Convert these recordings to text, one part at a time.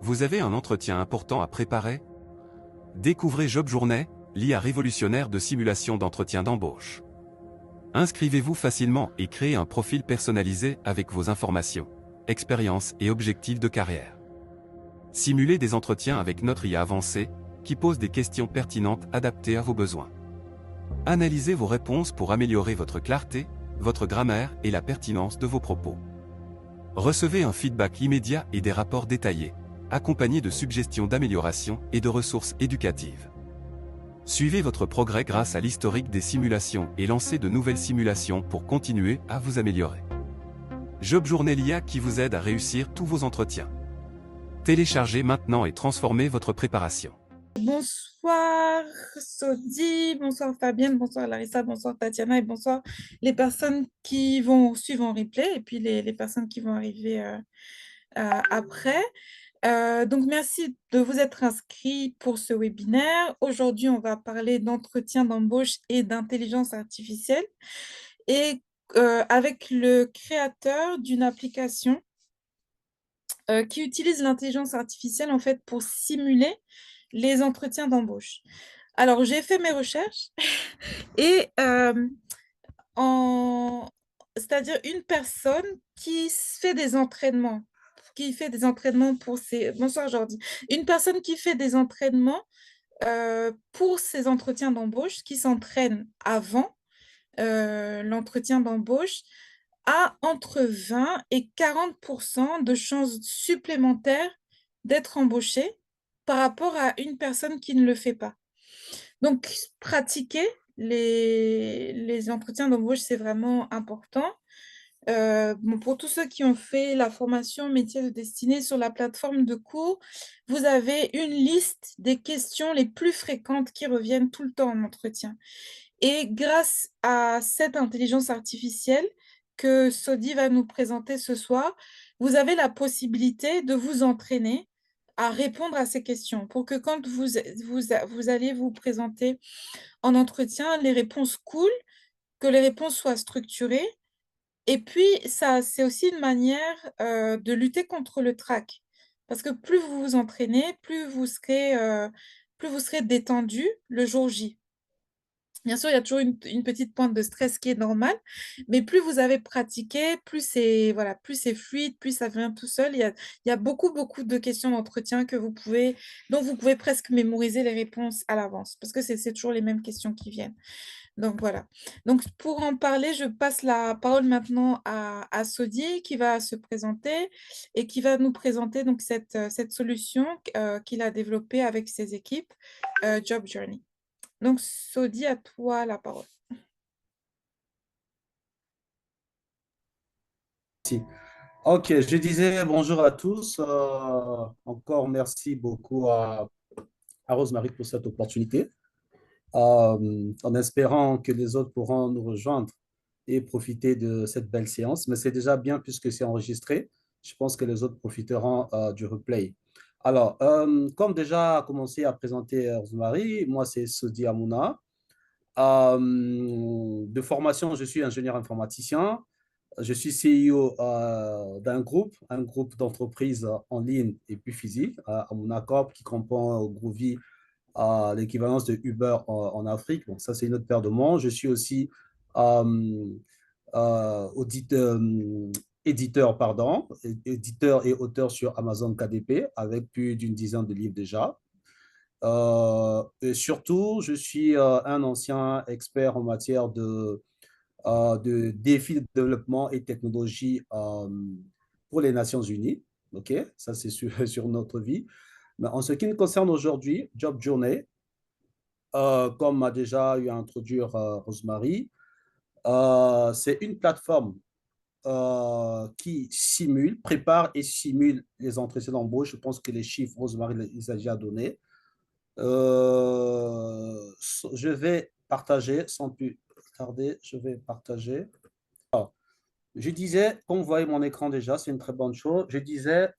Vous avez un entretien important à préparer? Découvrez JobJourney, l'IA révolutionnaire de simulation d'entretien d'embauche. Inscrivez-vous facilement et créez un profil personnalisé avec vos informations, expériences et objectifs de carrière. Simulez des entretiens avec notre IA avancée, qui pose des questions pertinentes adaptées à vos besoins. Analysez vos réponses pour améliorer votre clarté, votre grammaire et la pertinence de vos propos. Recevez un feedback immédiat et des rapports détaillés, accompagnés de suggestions d'amélioration et de ressources éducatives. Suivez votre progrès grâce à l'historique des simulations et lancez de nouvelles simulations pour continuer à vous améliorer. JobJourney l'IA qui vous aide à réussir tous vos entretiens. Téléchargez maintenant et transformez votre préparation. Bonsoir Sodi, bonsoir Fabienne, bonsoir Larissa, bonsoir Tatiana et bonsoir les personnes qui vont suivre en replay et puis les personnes qui vont arriver après. Donc, merci de vous être inscrits pour ce webinaire. Aujourd'hui, on va parler d'entretien d'embauche et d'intelligence artificielle et avec le créateur d'une application qui utilise l'intelligence artificielle en fait pour simuler les entretiens d'embauche. Alors, j'ai fait mes recherches et c'est-à-dire une personne qui fait des entraînements, pour ses... Bonsoir Jordi. Une personne qui fait des entraînements pour ses entretiens d'embauche, qui s'entraîne avant l'entretien d'embauche, a entre 20 et 40% de chances supplémentaires d'être embauchée par rapport à une personne qui ne le fait pas. Donc, pratiquer les entretiens d'embauche, c'est vraiment important. Bon, pour tous ceux qui ont fait la formation métier de destinée sur la plateforme de cours, vous avez une liste des questions les plus fréquentes qui reviennent tout le temps en entretien. Et grâce à cette intelligence artificielle que Sodi va nous présenter ce soir, vous avez la possibilité de vous entraîner à répondre à ces questions pour que quand vous allez vous présenter en entretien, les réponses coulent, que les réponses soient structurées. Et puis, ça, c'est aussi une manière de lutter contre le trac. Parce que plus vous vous entraînez, plus vous serez détendu le jour J. Bien sûr, il y a toujours une petite pointe de stress qui est normale, mais plus vous avez pratiqué, plus c'est voilà, plus c'est fluide, plus ça vient tout seul. Il y a beaucoup, beaucoup de questions d'entretien dont vous pouvez presque mémoriser les réponses à l'avance, parce que c'est toujours les mêmes questions qui viennent. Donc voilà. Donc pour en parler, je passe la parole maintenant à Sodi qui va se présenter et qui va nous présenter donc cette solution qu'il a développée avec ses équipes, Job Journey. Donc, Sodi, à toi la parole. Si. Ok, je disais bonjour à tous. Encore merci beaucoup à Rosemary pour cette opportunité, en espérant que les autres pourront nous rejoindre et profiter de cette belle séance. Mais c'est déjà bien puisque c'est enregistré. Je pense que les autres profiteront du replay. Alors, comme déjà commencé à présenter Rosemary, moi c'est Sodi Amouna. De formation, je suis ingénieur informaticien. Je suis CEO d'un groupe, un groupe d'entreprises en ligne et puis physique, à Monacorp, qui comprend Groovy, l'équivalence de Uber en Afrique. Donc ça, c'est une autre paire de manches. Je suis aussi euh, auditeur, éditeur, pardon, éditeur et auteur sur Amazon KDP, avec plus d'une dizaine de livres déjà. Et surtout, je suis un ancien expert en matière de défis de développement et technologie pour les Nations Unies. OK, ça c'est sur, sur notre vie. Mais en ce qui nous concerne aujourd'hui, Job Journey, comme m'a déjà eu à introduire Rosemary, c'est une plateforme qui simule, prépare et simule les entretiens d'embauche. Je pense que les chiffres, Rosemary les a déjà donnés. Je vais partager, sans plus tarder, je vais partager. Je disais, comme vous voyez mon écran déjà, c'est une très bonne chose. Je disais,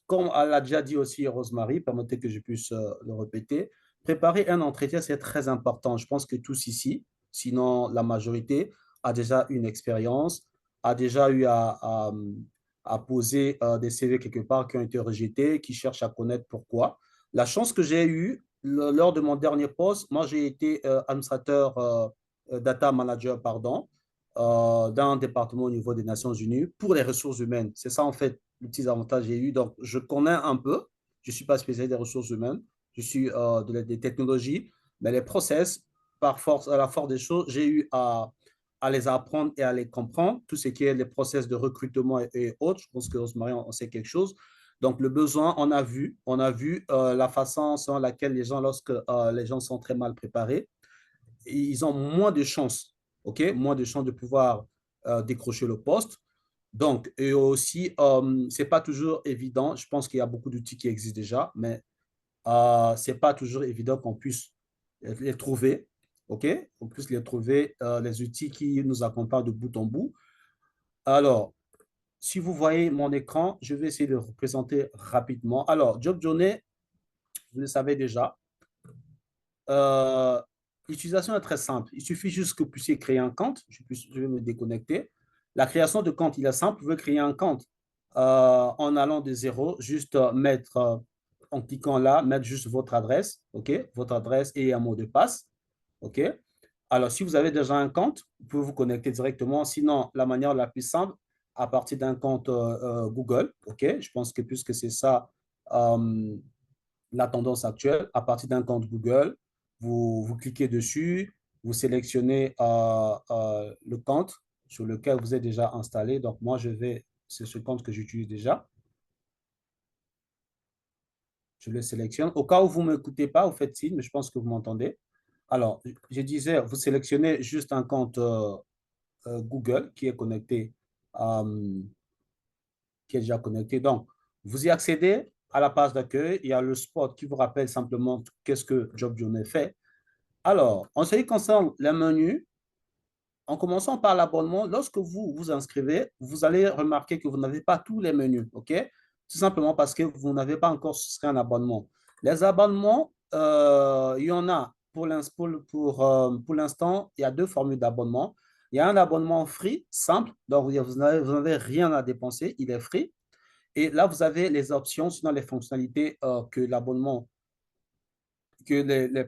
comme elle l'a déjà dit aussi Rosemary, permettez que je puisse le répéter, préparer un entretien, c'est très important. Je pense que tous ici, sinon la majorité, a déjà une expérience, a déjà eu à poser des CV quelque part qui ont été rejetés, qui cherchent à connaître pourquoi. La chance que j'ai eue lors de mon dernier poste, moi j'ai été administrateur data manager, pardon, dans un département au niveau des Nations Unies pour les ressources humaines. C'est ça en fait le petit avantage que j'ai eu. Donc je connais un peu, je ne suis pas spécialisé des ressources humaines, je suis des technologies, mais les process, par force, à la force des choses, j'ai eu à les apprendre et à les comprendre, tout ce qui est les process de recrutement et autres. Je pense que Rosemary, on sait quelque chose. Donc, le besoin, on a vu la façon selon laquelle les gens, lorsque les gens sont très mal préparés, ils ont moins de chances, OK? Moins de chances de pouvoir décrocher le poste. Donc, et aussi, ce n'est pas toujours évident. Je pense qu'il y a beaucoup d'outils qui existent déjà, mais ce n'est pas toujours évident qu'on puisse les trouver. OK? On puisse les trouver, les outils qui nous accompagnent de bout en bout. Alors, si vous voyez mon écran, je vais essayer de le représenter rapidement. Alors, Job Journey, vous le savez déjà. Euh, L'utilisation est très simple. Il suffit juste que vous puissiez créer un compte. Je vais me déconnecter. La création de compte, il est simple. Vous pouvez créer un compte en allant de zéro, juste mettre, en cliquant là, mettre juste votre adresse, OK? Votre adresse et un mot de passe, OK? Alors, si vous avez déjà un compte, vous pouvez vous connecter directement. Sinon, la manière la plus simple, à partir d'un compte Google, OK? Je pense que puisque c'est ça la tendance actuelle, à partir d'un compte Google, vous cliquez dessus, vous sélectionnez le compte sur lequel vous êtes déjà installé. Donc, moi, c'est ce compte que j'utilise déjà. Je le sélectionne. Au cas où vous ne m'écoutez pas, vous faites signe, mais je pense que vous m'entendez. Alors, je disais, vous sélectionnez juste un compte Google qui est déjà connecté. Donc, vous y accédez à la page d'accueil. Il y a le spot qui vous rappelle simplement qu'est-ce que Job Journey fait. Alors, en ce qui concerne les menus, en commençant par l'abonnement, lorsque vous vous inscrivez, vous allez remarquer que vous n'avez pas tous les menus, OK? Tout simplement parce que vous n'avez pas encore souscrit un abonnement. Les abonnements, il y en a pour l'instant, il y a deux formules d'abonnement. Il y a un abonnement free, simple, donc vous n'avez rien à dépenser, il est free. Et là, vous avez les options, sinon les fonctionnalités que l'abonnement,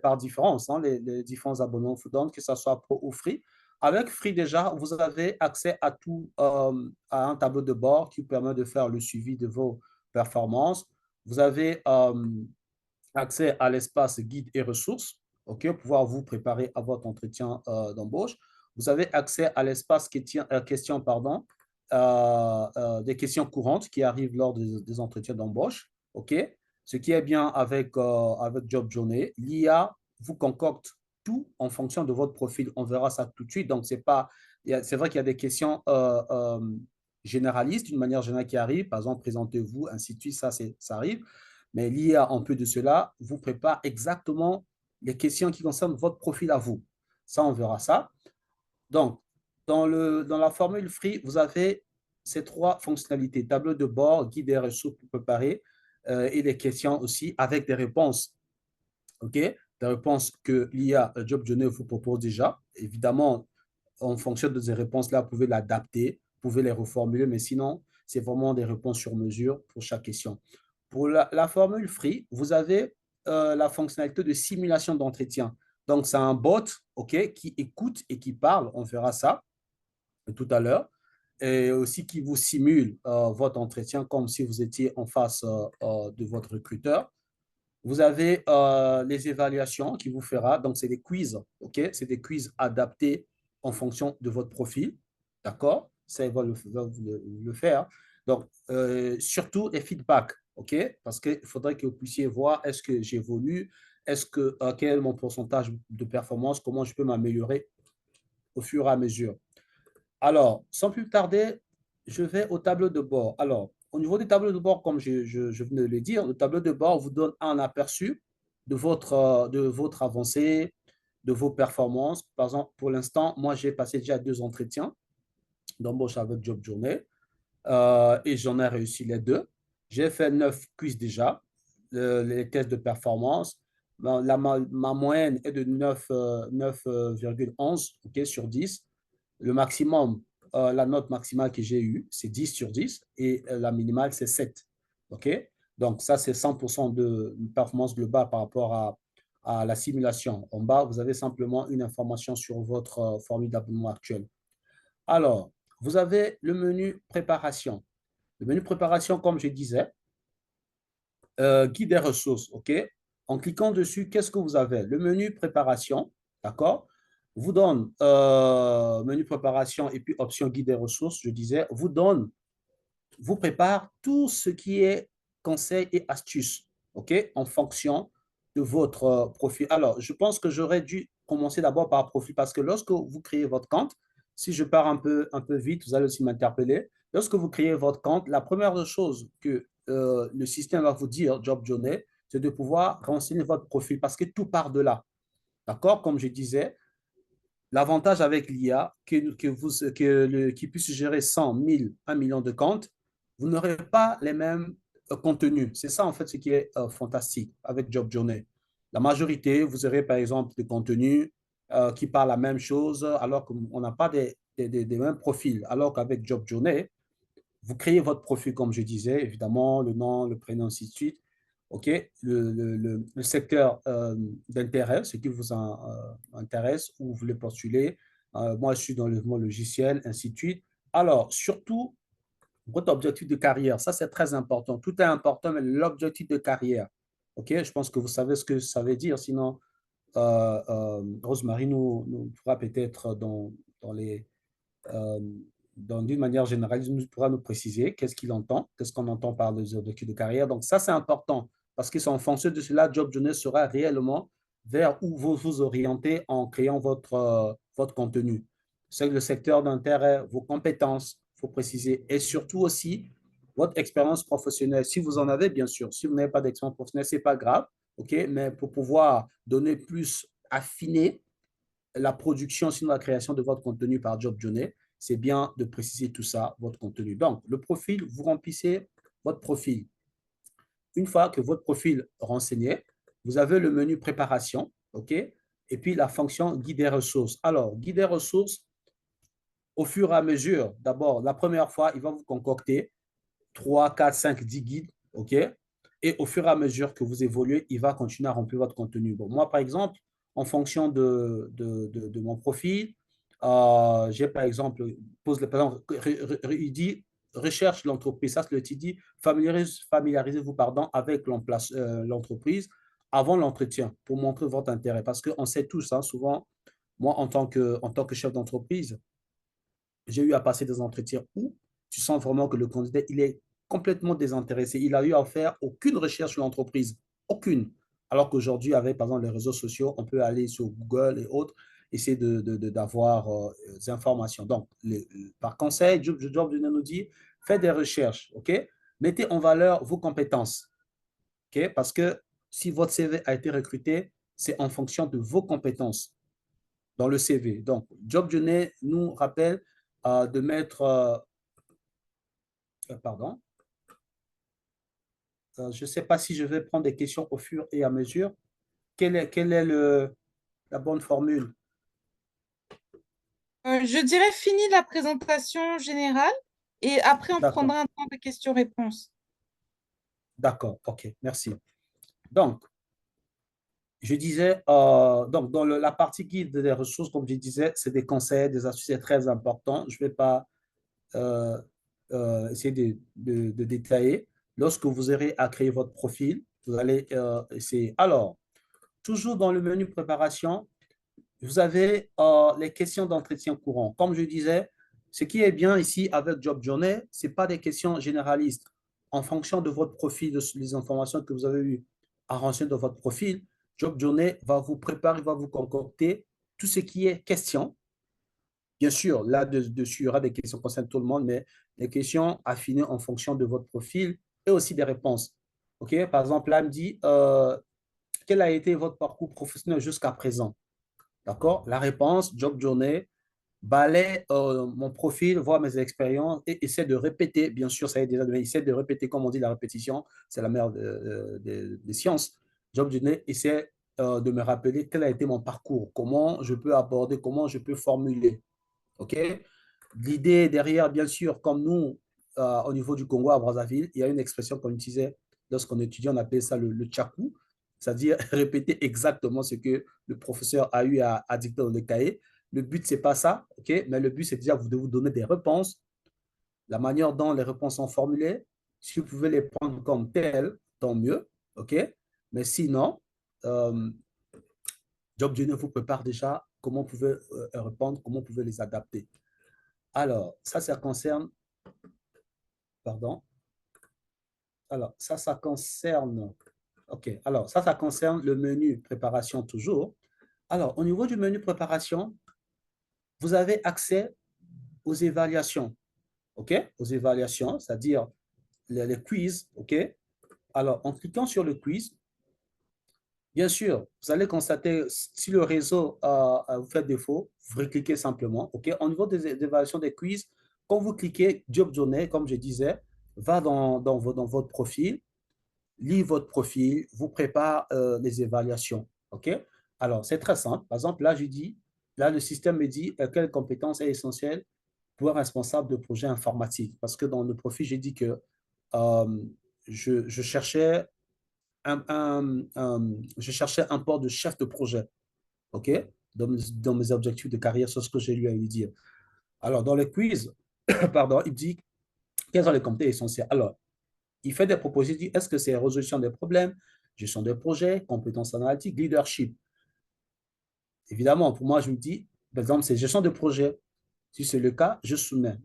par différence, hein, les différents abonnements vous donnent, que ce soit pro ou free. Avec Free déjà, vous avez accès à tout, à un tableau de bord qui vous permet de faire le suivi de vos performances. Vous avez accès à l'espace guide et ressources, OK, pour pouvoir vous préparer à votre entretien d'embauche. Vous avez accès à l'espace questions, pardon, des questions courantes qui arrivent lors des entretiens d'embauche, OK. Ce qui est bien avec Job Journey, l'IA vous concocte tout en fonction de votre profil. On verra ça tout de suite. Donc, c'est vrai qu'il y a des questions généralistes, d'une manière générale qui arrivent. Par exemple, présentez-vous, ainsi de suite, ça arrive. Mais l'IA, en plus de cela, vous prépare exactement les questions qui concernent votre profil à vous. Ça, on verra ça. Donc, dans la formule free, vous avez ces trois fonctionnalités, tableau de bord, guide des ressources pour préparer et des questions aussi avec des réponses. OK? Des réponses que l'IA Job Journey vous propose déjà. Évidemment, en fonction de ces réponses-là, vous pouvez l'adapter, vous pouvez les reformuler, mais sinon, c'est vraiment des réponses sur mesure pour chaque question. Pour la formule free, vous avez la fonctionnalité de simulation d'entretien. Donc, c'est un bot, OK, qui écoute et qui parle. On verra ça tout à l'heure. Et aussi qui vous simule votre entretien comme si vous étiez en face de votre recruteur. Vous avez les évaluations qui vous fera. Donc, c'est des quiz, OK? C'est des quiz adaptés en fonction de votre profil, d'accord? Ça, il va le faire. Donc, surtout les feedbacks, OK? Parce qu'il faudrait que vous puissiez voir est-ce que j'évolue, quel est mon pourcentage de performance, comment je peux m'améliorer au fur et à mesure. Alors, sans plus tarder, je vais au tableau de bord. Alors, au niveau du tableau de bord, comme je venais de le dire, le tableau de bord vous donne un aperçu de votre avancée, de vos performances. Par exemple, pour l'instant, moi, j'ai passé déjà 2 entretiens d'embauche avec Job Journée et j'en ai réussi les 2. J'ai fait 9 quiz déjà, les tests de performance. Ma moyenne est de 9,11 okay, sur 10. Le maximum la note maximale que j'ai eue, c'est 10 sur 10 et la minimale, c'est 7. OK? Donc, ça, c'est 100% de performance globale par rapport à la simulation. En bas, vous avez simplement une information sur votre formule d'abonnement actuelle. Alors, vous avez le menu préparation. Le menu préparation, comme je disais, guide des ressources, OK? En cliquant dessus, qu'est-ce que vous avez? Le menu préparation, d'accord? Vous donne menu préparation et puis option guide des ressources, je disais, vous prépare tout ce qui est conseils et astuces, OK? En fonction de votre profil. Alors, je pense que j'aurais dû commencer d'abord par profil parce que lorsque vous créez votre compte, si je pars un peu vite, vous allez aussi m'interpeller. Lorsque vous créez votre compte, la première chose que le système va vous dire, Job Journey, c'est de pouvoir renseigner votre profil parce que tout part de là. D'accord? Comme je disais, l'avantage avec l'IA, qui puisse gérer 100, 1000, 1 million de comptes, vous n'aurez pas les mêmes contenus. C'est ça, en fait, ce qui est fantastique avec Job Journey. La majorité, vous aurez, par exemple, des contenus qui parlent la même chose, alors qu'on n'a pas des mêmes profils. Alors qu'avec Job Journey, vous créez votre profil, comme je disais, évidemment, le nom, le prénom, ainsi de suite. OK, le secteur d'intérêt, ce qui vous intéresse, où vous voulez postuler. Moi, je suis dans le logiciel, ainsi de suite. Alors, surtout, votre objectif de carrière, ça, c'est très important. Tout est important, mais l'objectif de carrière. OK, je pense que vous savez ce que ça veut dire. Sinon, Rosemary nous pourra peut-être dans les euh, d'une manière générale, il pourra nous préciser qu'est-ce qu'il entend, qu'est-ce qu'on entend par les objectifs de carrière. Donc, ça, c'est important parce que c'est en fonction de cela, Job Journey sera réellement vers où vous vous orientez en créant votre contenu. C'est le secteur d'intérêt, vos compétences, il faut préciser, et surtout aussi votre expérience professionnelle, si vous en avez, bien sûr. Si vous n'avez pas d'expérience professionnelle, ce n'est pas grave, OK? Mais pour pouvoir donner plus, affiner la production, sinon la création de votre contenu par Job Journey, c'est bien de préciser tout ça, votre contenu. Donc, le profil, vous remplissez votre profil. Une fois que votre profil est renseigné, vous avez le menu préparation, OK? Et puis la fonction guide des ressources. Alors, guide des ressources, au fur et à mesure, d'abord, la première fois, il va vous concocter 3, 4, 5, 10 guides, OK? Et au fur et à mesure que vous évoluez, il va continuer à remplir votre contenu. Bon, moi, par exemple, en fonction de mon profil, j'ai par exemple, par exemple, il dit recherche l'entreprise. Ça, c'est le dit familiarisez-vous pardon, avec l'entreprise avant l'entretien pour montrer votre intérêt. Parce qu'on sait tous, hein, souvent, moi, en tant que chef d'entreprise, j'ai eu à passer des entretiens où tu sens vraiment que le candidat, il est complètement désintéressé. Il a eu à faire aucune recherche sur l'entreprise, aucune. Alors qu'aujourd'hui, avec par exemple les réseaux sociaux, on peut aller sur Google et autres, essayer d'avoir des informations. Donc, par conseil, Job nous dit, faites des recherches, OK? Mettez en valeur vos compétences, OK? Parce que si votre CV a été recruté, c'est en fonction de vos compétences dans le CV. Donc, Job Journey nous rappelle de mettre, pardon, je ne sais pas si je vais prendre des questions au fur et à mesure. Quelle est la bonne formule? Je dirais fini la présentation générale et après on D'accord, prendra un temps de questions-réponses. d'accord, ok, merci. Donc, je disais, donc dans la partie guide des ressources, comme je disais, c'est des conseils, des astuces, c'est très important. Je ne vais pas euh, essayer de détailler. Lorsque vous aurez à créer votre profil, vous allez essayer. Alors, toujours dans le menu préparation, vous avez les questions d'entretien courant. Comme je disais, ce qui est bien ici avec Job Journey, ce n'est pas des questions généralistes. En fonction de votre profil, des informations que vous avez eues à renseigner dans votre profil, Job Journey va vous préparer, va vous concocter tout ce qui est question. Bien sûr, là-dessus, il y aura des questions concernant tout le monde, mais des questions affinées en fonction de votre profil et aussi des réponses. OK? Par exemple, là, il me dit, quel a été votre parcours professionnel jusqu'à présent? D'accord? La réponse, Job Journey, balaie mon profil, voir mes expériences et essaie de répéter. Bien sûr, ça y est déjà, mais essaie de répéter, comme on dit, la répétition, c'est la mère des sciences. Job Journey essaie de me rappeler quel a été mon parcours, comment je peux aborder, comment je peux formuler. OK? L'idée derrière, bien sûr, comme nous, au niveau du Congo à Brazzaville, il y a une expression qu'on utilisait lorsqu'on étudiait, on appelait ça le tchakou, c'est-à-dire répéter exactement ce que le professeur a eu à dicter dans le cahier. Le but, c'est pas ça, ok? Mais le but, c'est déjà de vous donner des réponses, la manière dont les réponses sont formulées. Si vous pouvez les prendre comme telles, tant mieux, ok? Mais sinon, euh, Job Junior vous prépare déjà comment vous pouvez répondre, comment vous pouvez les adapter. Alors, ça concerne, pardon. Alors, ça concerne, OK. Alors, ça concerne le menu préparation toujours. Alors, au niveau du menu préparation, vous avez accès aux évaluations, OK? Aux évaluations, c'est-à-dire les quiz, OK? Alors, en cliquant sur le quiz, bien sûr, vous allez constater si le réseau vous fait défaut, vous recliquez simplement, OK? Au niveau des évaluations des quiz, quand vous cliquez Job Journée, comme je disais, va dans votre profil, lit votre profil, vous prépare les évaluations. OK? Alors, c'est très simple. Par exemple, là, je dis, là, le système me dit quelle compétence est essentielle pour un responsable de projet informatique. Parce que dans le profil, j'ai dit que euh, je cherchais je cherchais un poste de chef de projet. OK? Dans mes objectifs de carrière, c'est ce que j'ai lui à lui dire. Alors, dans le quiz, pardon, il dit quelles sont les compétences essentielles. Alors, il fait des propositions, il dit est-ce que c'est résolution des problèmes, gestion des projets, compétences analytiques, leadership. Évidemment, pour moi, je me dis, par exemple, c'est gestion de projet. Si c'est le cas, je soumets.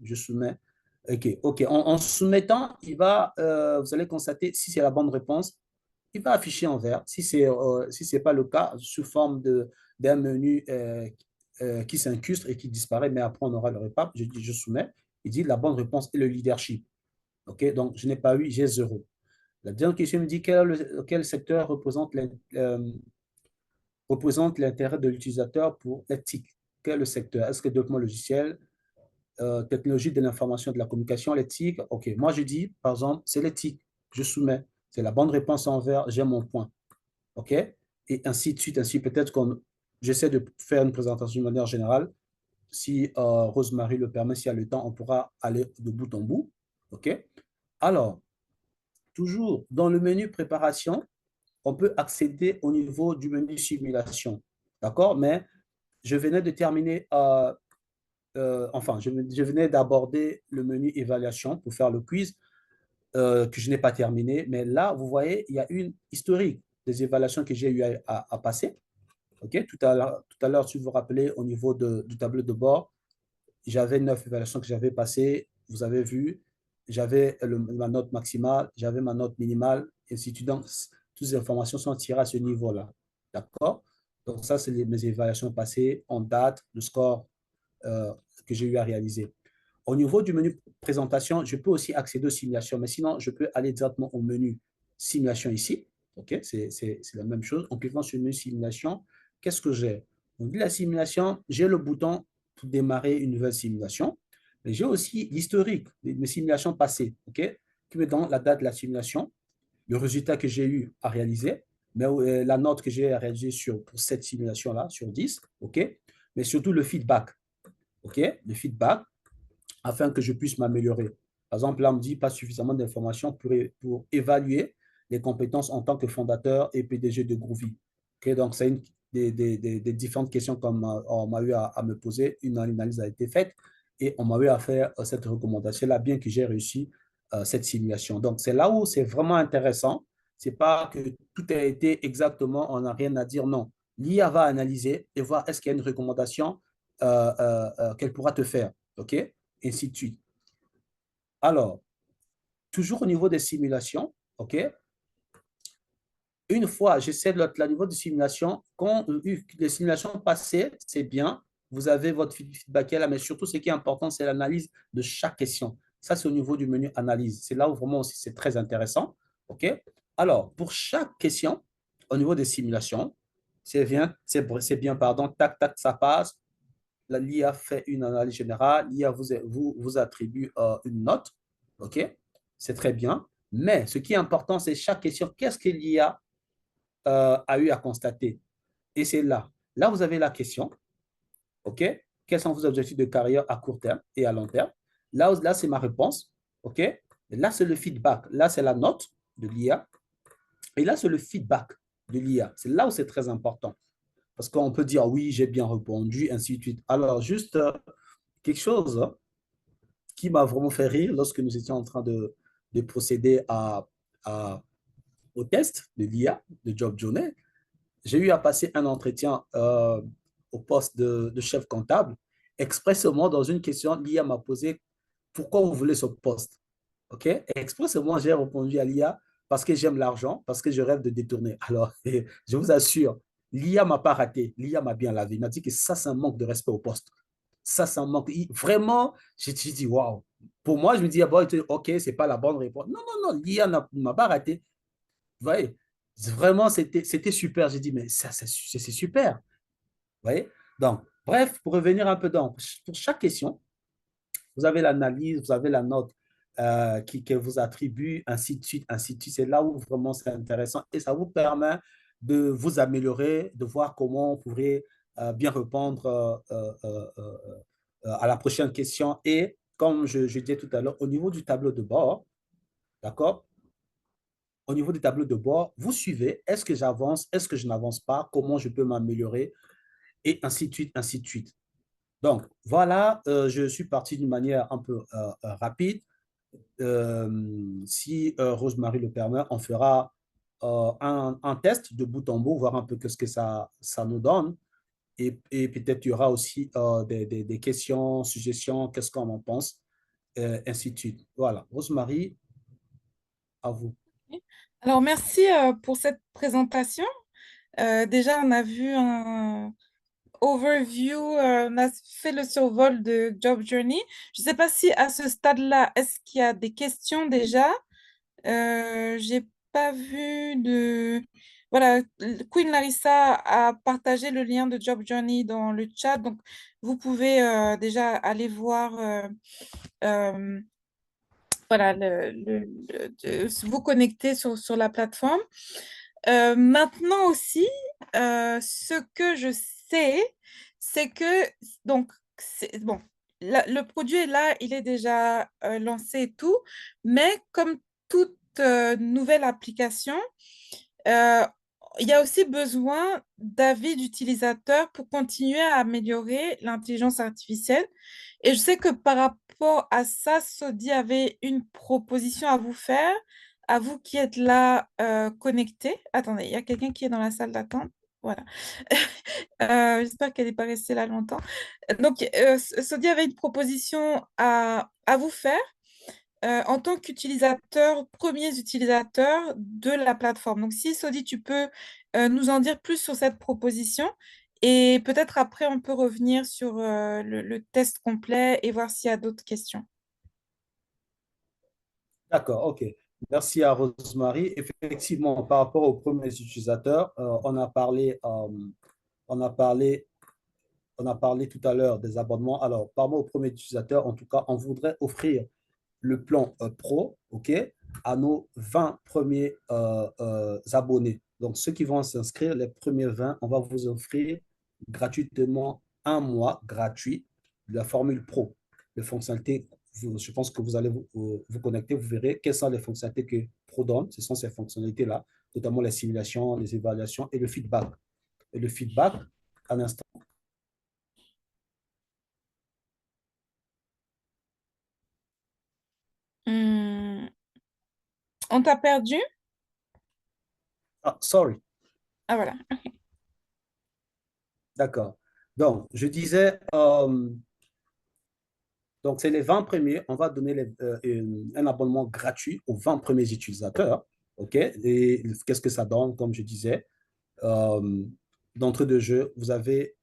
OK. En soumettant, vous allez constater si c'est la bonne réponse, il va afficher en vert. Si c'est pas le cas, sous forme d'un menu qui s'incruste et qui disparaît, mais après on aura le réparable, je dis je soumets. Il dit la bonne réponse est le leadership. OK, donc je n'ai pas eu, j'ai 0. La deuxième question me dit quel secteur représente l'intérêt de l'utilisateur pour l'éthique. Quel est le secteur? Est-ce que développement logiciel, technologie de l'information et de la communication, l'éthique? OK, moi je dis, par exemple, c'est l'éthique. Je soumets. C'est la bonne réponse en vert, j'ai mon point. OK? Et ainsi de suite, ainsi peut-être qu'on j'essaie de faire une présentation de manière générale. Si Rosemary le permet, s'il y a le temps, on pourra aller de bout en bout. OK? Alors, toujours dans le menu préparation, on peut accéder au niveau du menu simulation. D'accord? Mais je venais de terminer, je venais d'aborder le menu évaluation pour faire le quiz que je n'ai pas terminé. Mais là, vous voyez, il y a une historique des évaluations que j'ai eu à passer. OK? Tout à l'heure, si vous vous rappelez, au niveau du tableau de bord, j'avais 9 évaluations que j'avais passées. Vous avez vu, j'avais ma note maximale, j'avais ma note minimale, et ainsi de suite. Donc, toutes les informations sont tirées à ce niveau-là. D'accord? Donc, ça, c'est mes évaluations passées en date, le score euh, que j'ai eu à réaliser. Au niveau du menu présentation, je peux aussi accéder aux simulations, mais sinon, je peux aller directement au menu simulation ici. OK? C'est la même chose. En cliquant sur le menu simulation, qu'est-ce que j'ai? On dit la simulation, j'ai le bouton pour démarrer une nouvelle simulation. Mais j'ai aussi l'historique de mes simulations passées, OK? Qui me donne la date de la simulation, le résultat que j'ai eu à réaliser, mais la note que j'ai à réaliser pour cette simulation-là, sur 10, OK? Mais surtout le feedback, OK? Le feedback, afin que je puisse m'améliorer. Par exemple, là, on me dit pas suffisamment d'informations pour évaluer les compétences en tant que fondateur et PDG de Groovy. Okay, donc, c'est des différentes questions qu'on m'a eu à me poser. Une analyse a été faite et on m'a eu à faire cette recommandation-là, bien que j'ai réussi cette simulation. Donc, c'est là où c'est vraiment intéressant. Ce n'est pas que tout a été exactement, on n'a rien à dire, non. L'IA va analyser et voir est-ce qu'il y a une recommandation qu'elle pourra te faire. OK? Et ainsi de suite. Alors, toujours au niveau des simulations, OK? Une fois, j'essaie de le niveau de simulation. Quand les simulations passées, c'est bien. Vous avez votre feedback là, mais surtout, ce qui est important, c'est l'analyse de chaque question. Ça, c'est au niveau du menu analyse. C'est là où vraiment aussi c'est très intéressant. OK? Alors, pour chaque question, au niveau des simulations, c'est bien, pardon, tac, tac, ça passe. L'IA fait une analyse générale, l'IA vous attribue une note, OK? C'est très bien. Mais ce qui est important, c'est chaque question, qu'est-ce que l'IA a eu à constater? Et c'est là. Là, vous avez la question, OK? quels sont vos objectifs de carrière à court terme et à long terme. Là c'est ma réponse. OK? Et là, c'est le feedback. Là, c'est la note de l'IA. Et là, c'est le feedback de l'IA. C'est là où c'est très important. Parce qu'on peut dire, oui, j'ai bien répondu, ainsi de suite. Alors, juste quelque chose qui m'a vraiment fait rire lorsque nous étions en train de procéder au test de l'IA, de Job Journey. J'ai eu à passer un entretien au poste de chef comptable. Expressément, dans une question, l'IA m'a posé pourquoi vous voulez ce poste. OK? Expressément, j'ai répondu à l'IA parce que j'aime l'argent, parce que je rêve de détourner. Alors, je vous assure, l'IA ne m'a pas raté. L'IA m'a bien lavé. Il m'a dit que ça, c'est un manque de respect au poste. Ça un manque. Vraiment, j'ai dit, waouh. Pour moi, je me dis, ah, bon, OK, ce n'est pas la bonne réponse. Non, non, non, l'IA ne m'a pas raté. Vous voyez, vraiment, c'était super. J'ai dit, mais ça, c'est super. Vous voyez? Donc, bref, pour revenir un peu pour chaque question, vous avez l'analyse, vous avez la note que vous attribue, ainsi de suite, ainsi de suite. C'est là où vraiment c'est intéressant et ça vous permet de vous améliorer, de voir comment vous pourrez bien répondre à la prochaine question. Et comme je disais tout à l'heure, au niveau du tableau de bord, d'accord? Au niveau du tableau de bord, vous suivez, est-ce que j'avance, est-ce que je n'avance pas, comment je peux m'améliorer, et ainsi de suite, ainsi de suite. Donc, voilà, je suis parti d'une manière un peu rapide. Si Rosemary le permet, on fera un test de bout en bout, voir un peu ce que ça nous donne. Et peut-être il y aura aussi des questions, suggestions, qu'est-ce qu'on en pense, ainsi de suite. Voilà, Rosemary, à vous. Alors, merci pour cette présentation. Déjà, on a vu un overview, on a fait le survol de Job Journey. Je ne sais pas si à ce stade-là, est-ce qu'il y a des questions déjà? J'ai pas vu de... Voilà, Queen Larissa a partagé le lien de Job Journey dans le chat, donc vous pouvez déjà aller voir, euh, voilà, vous connecter sur la plateforme. Maintenant aussi, ce que je sais, c'est que, donc, bon, le produit est là, il est déjà lancé et tout, mais comme toute nouvelle application, euh, il y a aussi besoin d'avis d'utilisateurs pour continuer à améliorer l'intelligence artificielle. Et je sais que par rapport à ça, Sodi avait une proposition à vous faire, à vous qui êtes là connectés. Attendez, il y a quelqu'un qui est dans la salle d'attente. Voilà. J'espère qu'elle n'est pas restée là longtemps. Donc, Sodi avait une proposition à vous faire en tant qu'utilisateur, premiers utilisateurs de la plateforme. Donc, si Sodi, tu peux nous en dire plus sur cette proposition et peut-être après, on peut revenir sur le test complet et voir s'il y a d'autres questions. D'accord, OK. Merci à Rosemary. Effectivement, par rapport aux premiers utilisateurs, on a parlé on a parlé tout à l'heure des abonnements. Alors, par rapport aux premiers utilisateurs, en tout cas, on voudrait offrir le plan Pro, OK, à nos 20 premiers abonnés. Donc, ceux qui vont s'inscrire, les premiers 20, on va vous offrir gratuitement un mois gratuit de la formule Pro. Les fonctionnalités, je pense que vous allez vous connecter, vous verrez quelles sont les fonctionnalités que Pro donne. Ce sont ces fonctionnalités-là, notamment les simulations, les évaluations et le feedback. Et le feedback, à l'instant. Hmm, on t'a perdu? Ah, sorry. Ah, voilà. D'accord. Donc, je disais, donc c'est les 20 premiers, on va donner un abonnement gratuit aux 20 premiers utilisateurs. OK? Et qu'est-ce que ça donne, comme je disais? Euh, D'entrée de jeu, vous avez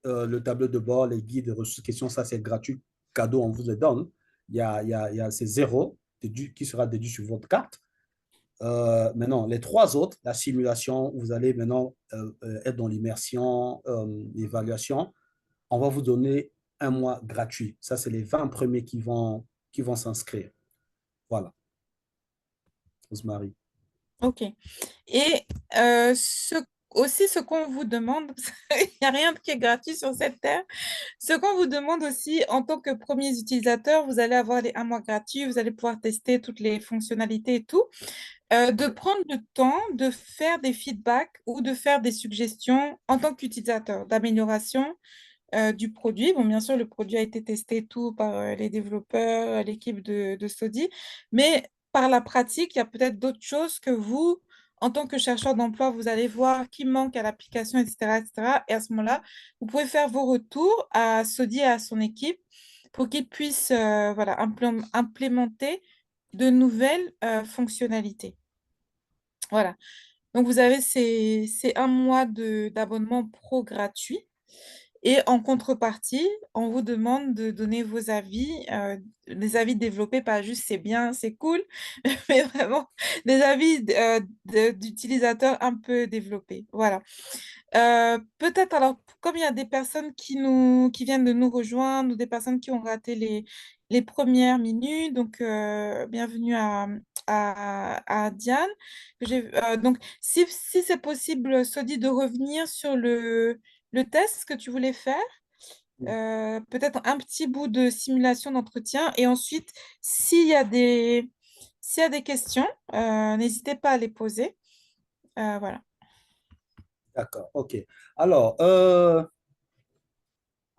le tableau de bord, les guides, les ressources, questions, ça c'est gratuit, cadeau, on vous le donne. Il y a ces zéros qui sera déduit sur votre carte. Maintenant, les trois autres, la simulation, vous allez maintenant être dans l'immersion, l'évaluation. On va vous donner un mois gratuit. Ça, c'est les 20 premiers qui vont s'inscrire. Voilà, Rosemary. OK. Et ce aussi, ce qu'on vous demande, il n'y a rien qui est gratuit sur cette terre. Ce qu'on vous demande aussi, en tant que premiers utilisateurs, vous allez avoir un mois gratuit, vous allez pouvoir tester toutes les fonctionnalités et tout, de prendre le temps de faire des feedbacks ou de faire des suggestions en tant qu'utilisateur d'amélioration du produit. Bon, bien sûr, le produit a été testé et tout par les développeurs, l'équipe de Sodi, mais par la pratique, il y a peut-être d'autres choses que vous, en tant que chercheur d'emploi, vous allez voir qui manque à l'application, etc., etc. Et à ce moment-là, vous pouvez faire vos retours à Sodi et à son équipe pour qu'ils puissent voilà, implémenter de nouvelles fonctionnalités. Voilà. Donc, vous avez ces un mois d'abonnement pro gratuit. Et en contrepartie, on vous demande de donner vos avis, des avis développés, pas juste c'est bien, c'est cool, mais vraiment des avis d'utilisateurs un peu développés. Voilà. Peut-être alors, comme il y a des personnes qui viennent de nous rejoindre ou des personnes qui ont raté les premières minutes, donc bienvenue à Diane. Donc, si c'est possible, Sodi, de revenir sur le test que tu voulais faire, peut-être un petit bout de simulation d'entretien et ensuite, s'il y a des questions, n'hésitez pas à les poser. Voilà. D'accord, OK. Alors,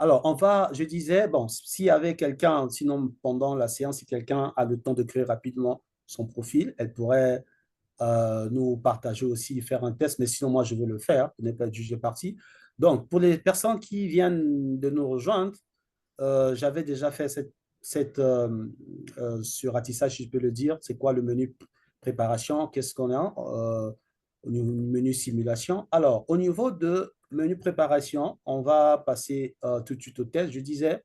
je disais, bon, s'il y avait quelqu'un, sinon pendant la séance, si quelqu'un a le temps de créer rapidement son profil, elle pourrait nous partager aussi, faire un test, mais sinon, moi, je vais le faire, pour ne pas être jugé parti. Donc, pour les personnes qui viennent de nous rejoindre, j'avais déjà fait sur Atissa, si je peux le dire, c'est quoi le menu préparation, qu'est-ce qu'on a au menu simulation. Alors, au niveau de menu préparation, on va passer tout de suite au test. Je disais,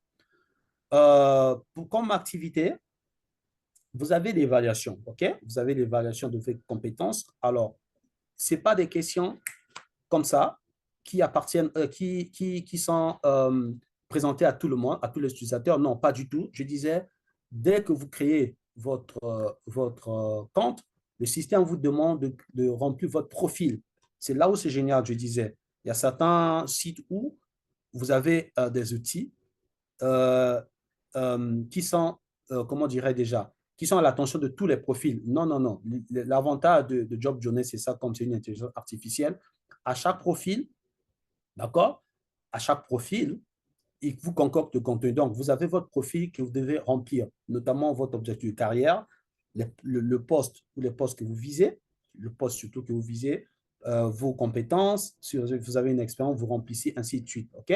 comme activité, vous avez l'évaluation, OK? Vous avez l'évaluation de vos compétences. Alors, ce n'est pas des questions comme ça qui appartiennent, qui sont présentées à tout le monde, à tous les utilisateurs. Non, pas du tout. Je disais, dès que vous créez votre compte, le système vous demande de remplir votre profil. C'est là où c'est génial, je disais. Il y a certains sites où vous avez des outils euh, qui sont, comment dirais déjà, qui sont à l'attention de tous les profils. Non, non, non. L'avantage de Job Journée, c'est ça, comme c'est une intelligence artificielle. À chaque profil, d'accord? À chaque profil, il vous concocte le contenu. Donc, vous avez votre profil que vous devez remplir, notamment votre objectif de carrière, le poste ou les postes que vous visez, le poste surtout que vous visez, vos compétences, si vous avez une expérience, vous remplissez, ainsi de suite. OK?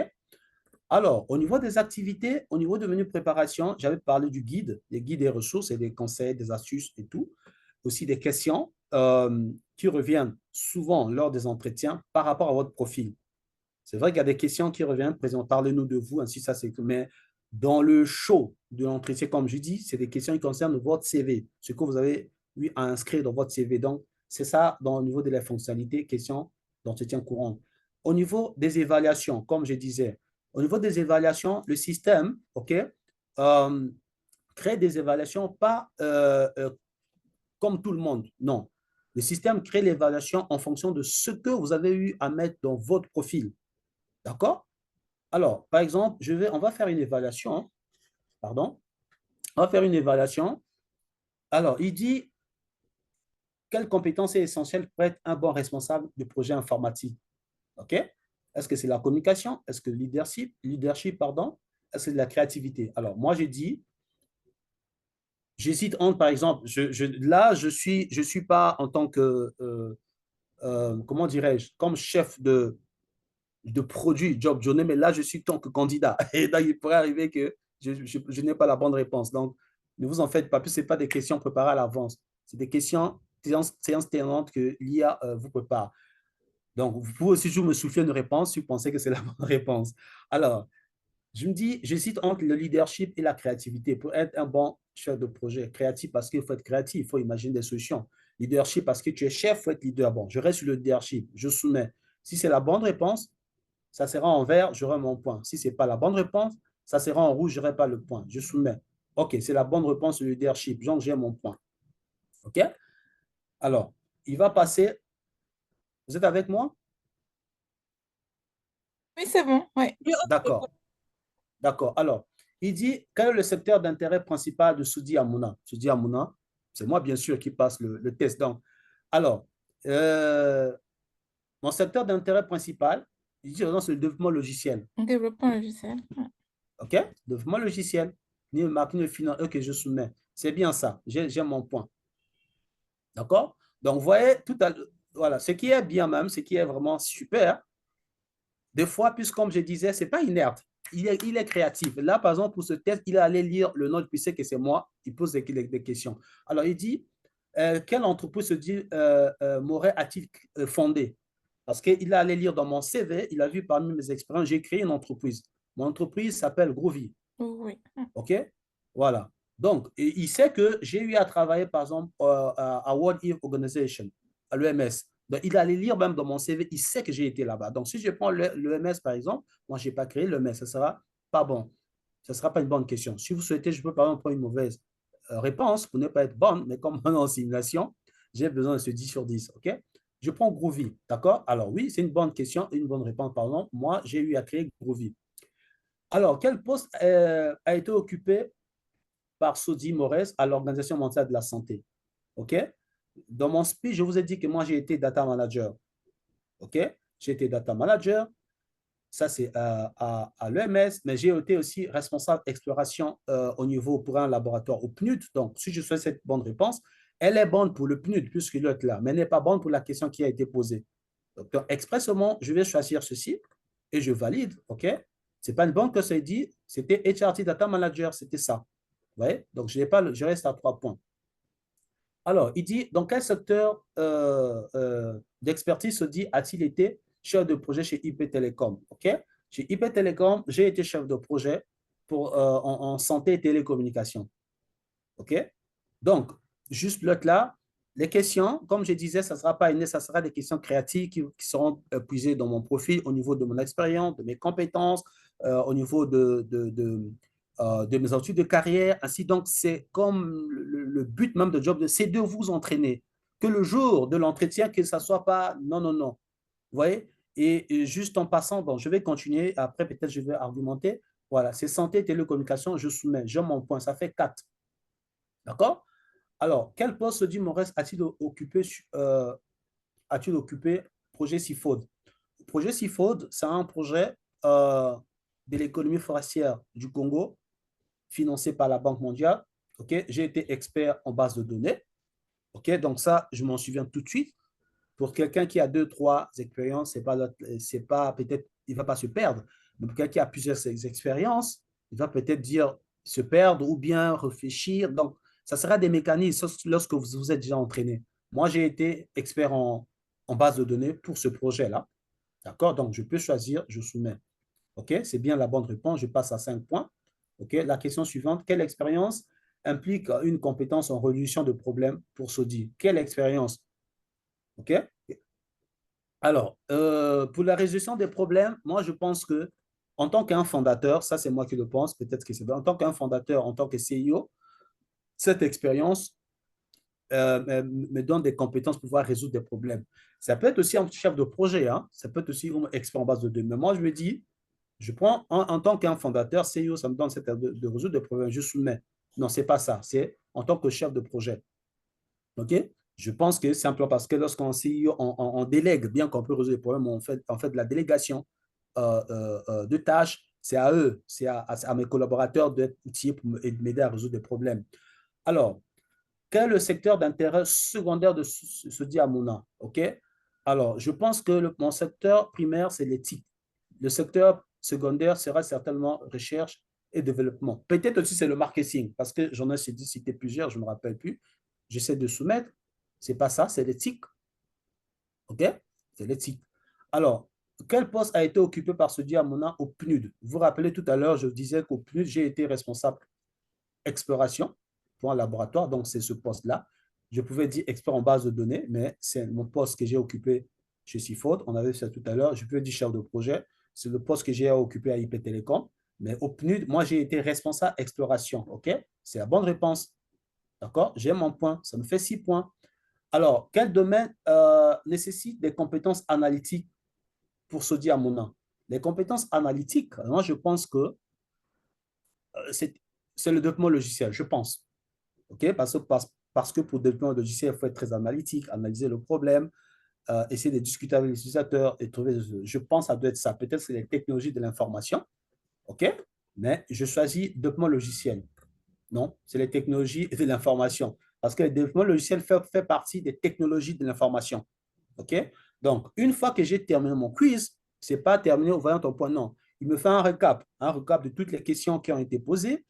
Alors, au niveau des activités, au niveau de menu préparation, j'avais parlé du guide, des guides des ressources et des conseils, des astuces et tout. Aussi des questions qui reviennent souvent lors des entretiens par rapport à votre profil. C'est vrai qu'il y a des questions qui reviennent, présent, parlez-nous de vous, ainsi ça, c'est tout. Mais dans le show de l'entretien, comme je dis, c'est des questions qui concernent votre CV, ce que vous avez eu à inscrire dans votre CV. Donc, c'est ça dans le niveau de la fonctionnalité, questions d'entretien courant. Au niveau des évaluations, comme je disais, au niveau des évaluations, le système, OK, crée des évaluations pas comme tout le monde. Non. Le système crée l'évaluation en fonction de ce que vous avez eu à mettre dans votre profil. D'accord? Alors, par exemple, on va faire une évaluation. Pardon. On va faire une évaluation. Alors, il dit quelle compétence est essentielle pour être un bon responsable de projet informatique. OK? Est-ce que c'est la communication? Est-ce que le leadership, pardon? Est-ce que c'est de la créativité? Alors, moi, j'ai dit, j'hésite entre, par exemple, là, je suis pas en tant que, comment dirais-je, comme chef de produit Job Journée, mais là, je suis tant que candidat. Et là, il pourrait arriver que je n'ai pas la bonne réponse. Donc, ne vous en faites pas, ce n'est pas des questions préparées à l'avance. C'est des questions, séances tenantes que l'IA vous prépare. Donc, vous pouvez aussi toujours me souffler une réponse si vous pensez que c'est la bonne réponse. Alors, je me dis, je cite entre le leadership et la créativité. Pour être un bon chef de projet, créatif parce qu'il faut être créatif, il faut imaginer des solutions. Leadership parce que tu es chef, il faut être leader. Bon, je reste sur le leadership, je soumets. Si c'est la bonne réponse, ça sera en vert, j'aurai mon point. Si ce n'est pas la bonne réponse, ça sera en rouge, je n'aurai pas le point. Je soumets. OK, c'est la bonne réponse, le leadership. Donc, j'ai mon point. OK? Alors, il va passer. Vous êtes avec moi? Oui, c'est bon. Ouais. D'accord, d'accord. Alors, il dit, quel est le secteur d'intérêt principal de Sudi Amouna? Sudi Amouna, c'est moi, bien sûr, qui passe le test. Donc, alors, euh, mon secteur d'intérêt principal, il dit, c'est le développement logiciel. Développement logiciel. Ouais. OK? Développement logiciel, ni le marketing financier que je soumets. C'est bien ça. J'ai mon point. D'accord? Donc, vous voyez, voilà, ce qui est bien même, ce qui est vraiment super, des fois, puisque comme je disais, ce n'est pas inerte. Il est créatif. Là, par exemple, pour ce test, il est allé lire le nom du PC que c'est moi. Il pose des questions. Alors, il dit, quelle entreprise se dit Moret a-t-il fondé? Parce qu'il est allé lire dans mon CV, il a vu parmi mes expériences, j'ai créé une entreprise. Mon entreprise s'appelle Groovy. Oui. OK? Voilà. Donc, il sait que j'ai eu à travailler, par exemple, à World Health Organization, à l'EMS. Donc, il allait lire même dans mon CV, il sait que j'ai été là-bas. Donc, si je prends l'EMS, par exemple, moi, je n'ai pas créé l'EMS, ça ne sera pas bon. Ça ne sera pas une bonne question. Si vous souhaitez, je peux, par exemple, prendre une mauvaise réponse pour ne pas être bonne, mais comme on est en simulation, j'ai besoin de ce 10 sur 10. OK? Je prends Groovy, d'accord? Alors, oui, c'est une bonne question, une bonne réponse, par exemple. Moi, j'ai eu à créer Groovy. Alors, quel poste a été occupé par Sodi Mores à l'Organisation mondiale de la santé? OK? Dans mon speech, je vous ai dit que moi, j'ai été data manager. OK? J'ai été data manager. Ça, c'est à l'EMS, mais j'ai été aussi responsable exploration au niveau pour un laboratoire au PNUD. Donc, si je souhaite cette bonne réponse, elle est bonne pour le PNUD puisqu'il est là, mais elle n'est pas bonne pour la question qui a été posée. Donc, expressément, je vais choisir ceci et je valide. OK? Ce n'est pas une banque que ça dit, c'était HRT Data Manager, c'était ça. Vous voyez? Donc, je reste à 3 points. Alors, il dit, dans quel secteur d'expertise se dit a-t-il été chef de projet chez IP Télécom? OK? Chez IP Télécom, j'ai été chef de projet en santé et télécommunication. OK? Donc, juste là, les questions, comme je disais, ça ne sera pas inné, ça sera des questions créatives qui seront puisées dans mon profil au niveau de mon expérience, de mes compétences, au niveau de mes études de carrière. Ainsi, donc, c'est comme le but même de job, c'est de vous entraîner. Que le jour de l'entretien, que ça ne soit pas non, non, non. Vous voyez? Et juste en passant, bon, je vais continuer. Après, peut-être je vais argumenter. Voilà, c'est santé et télécommunication, je soumets, j'ai mon point, ça fait 4. D'accord? Alors, quel poste dit Maurice a-t-il occupé projet CIFOD? Projet CIFOD, c'est un projet de l'économie forestière du Congo, financé par la Banque mondiale. Okay? J'ai été expert en base de données. Okay? Donc ça, je m'en souviens tout de suite. Pour quelqu'un qui a 2, 3 expériences, c'est pas peut-être, il ne va pas se perdre. Mais pour quelqu'un qui a plusieurs expériences, il va peut-être dire se perdre ou bien réfléchir. Donc, ça sera des mécanismes lorsque vous êtes déjà entraîné. Moi, j'ai été expert en base de données pour ce projet-là. D'accord? Donc, je peux choisir, je soumets. OK? C'est bien la bonne réponse. Je passe à 5 points. OK? La question suivante, quelle expérience implique une compétence en résolution de problèmes pour SODI? Quelle expérience? OK? Alors, pour la résolution des problèmes, moi, je pense que en tant qu'un fondateur, ça c'est moi qui le pense, peut-être que c'est vrai, en tant qu'un fondateur, en tant que CIO, cette expérience me donne des compétences pour pouvoir résoudre des problèmes. Ça peut être aussi un chef de projet, hein? Ça peut être aussi un expert en base de données. Mais moi, je me dis, je prends en tant qu'un fondateur, CIO, ça me donne cette de résoudre des problèmes, je soumets. Non, ce n'est pas ça, c'est en tant que chef de projet. OK? Je pense que c'est simplement parce que lorsqu'on CEO, on délègue, bien qu'on peut résoudre les problèmes, on fait de la délégation de tâches. C'est à eux, c'est à mes collaborateurs d'être outillés pour m'aider à résoudre des problèmes. Alors, quel est le secteur d'intérêt secondaire de ce dit Amouna? OK? Alors, je pense que mon secteur primaire, c'est l'éthique. Le secteur secondaire sera certainement recherche et développement. Peut-être aussi c'est le marketing, parce que j'en ai cité plusieurs, je ne me rappelle plus. J'essaie de soumettre. Ce n'est pas ça, c'est l'éthique. OK? C'est l'éthique. Alors, quel poste a été occupé par ce Diamona au PNUD? Vous vous rappelez tout à l'heure, je disais qu'au PNUD, j'ai été responsable exploration pour un laboratoire, donc c'est ce poste-là. Je pouvais dire expert en base de données, mais c'est mon poste que j'ai occupé chez Seafood. On avait vu ça tout à l'heure. Je peux dire chef de projet. C'est le poste que j'ai occupé à IP Télécom. Mais au PNUD, moi, j'ai été responsable exploration. OK? C'est la bonne réponse. D'accord? J'ai mon point. Ça me fait 6 points. Alors, quel domaine nécessite des compétences analytiques pour Sodi Amouna? Les compétences analytiques, moi, je pense que c'est le développement logiciel, je pense. OK? Parce que pour le développement logiciel, il faut être très analytique, analyser le problème, essayer de discuter avec les utilisateurs et trouver, je pense, ça doit être ça. Peut-être que c'est les technologies de l'information, OK? Mais je choisis développement logiciel. Non, c'est les technologies de l'information. Parce que le développement logiciel fait partie des technologies de l'information. OK? Donc, une fois que j'ai terminé mon quiz, ce n'est pas terminé en voyant ton point, non. Il me fait un récap de toutes les questions qui ont été posées,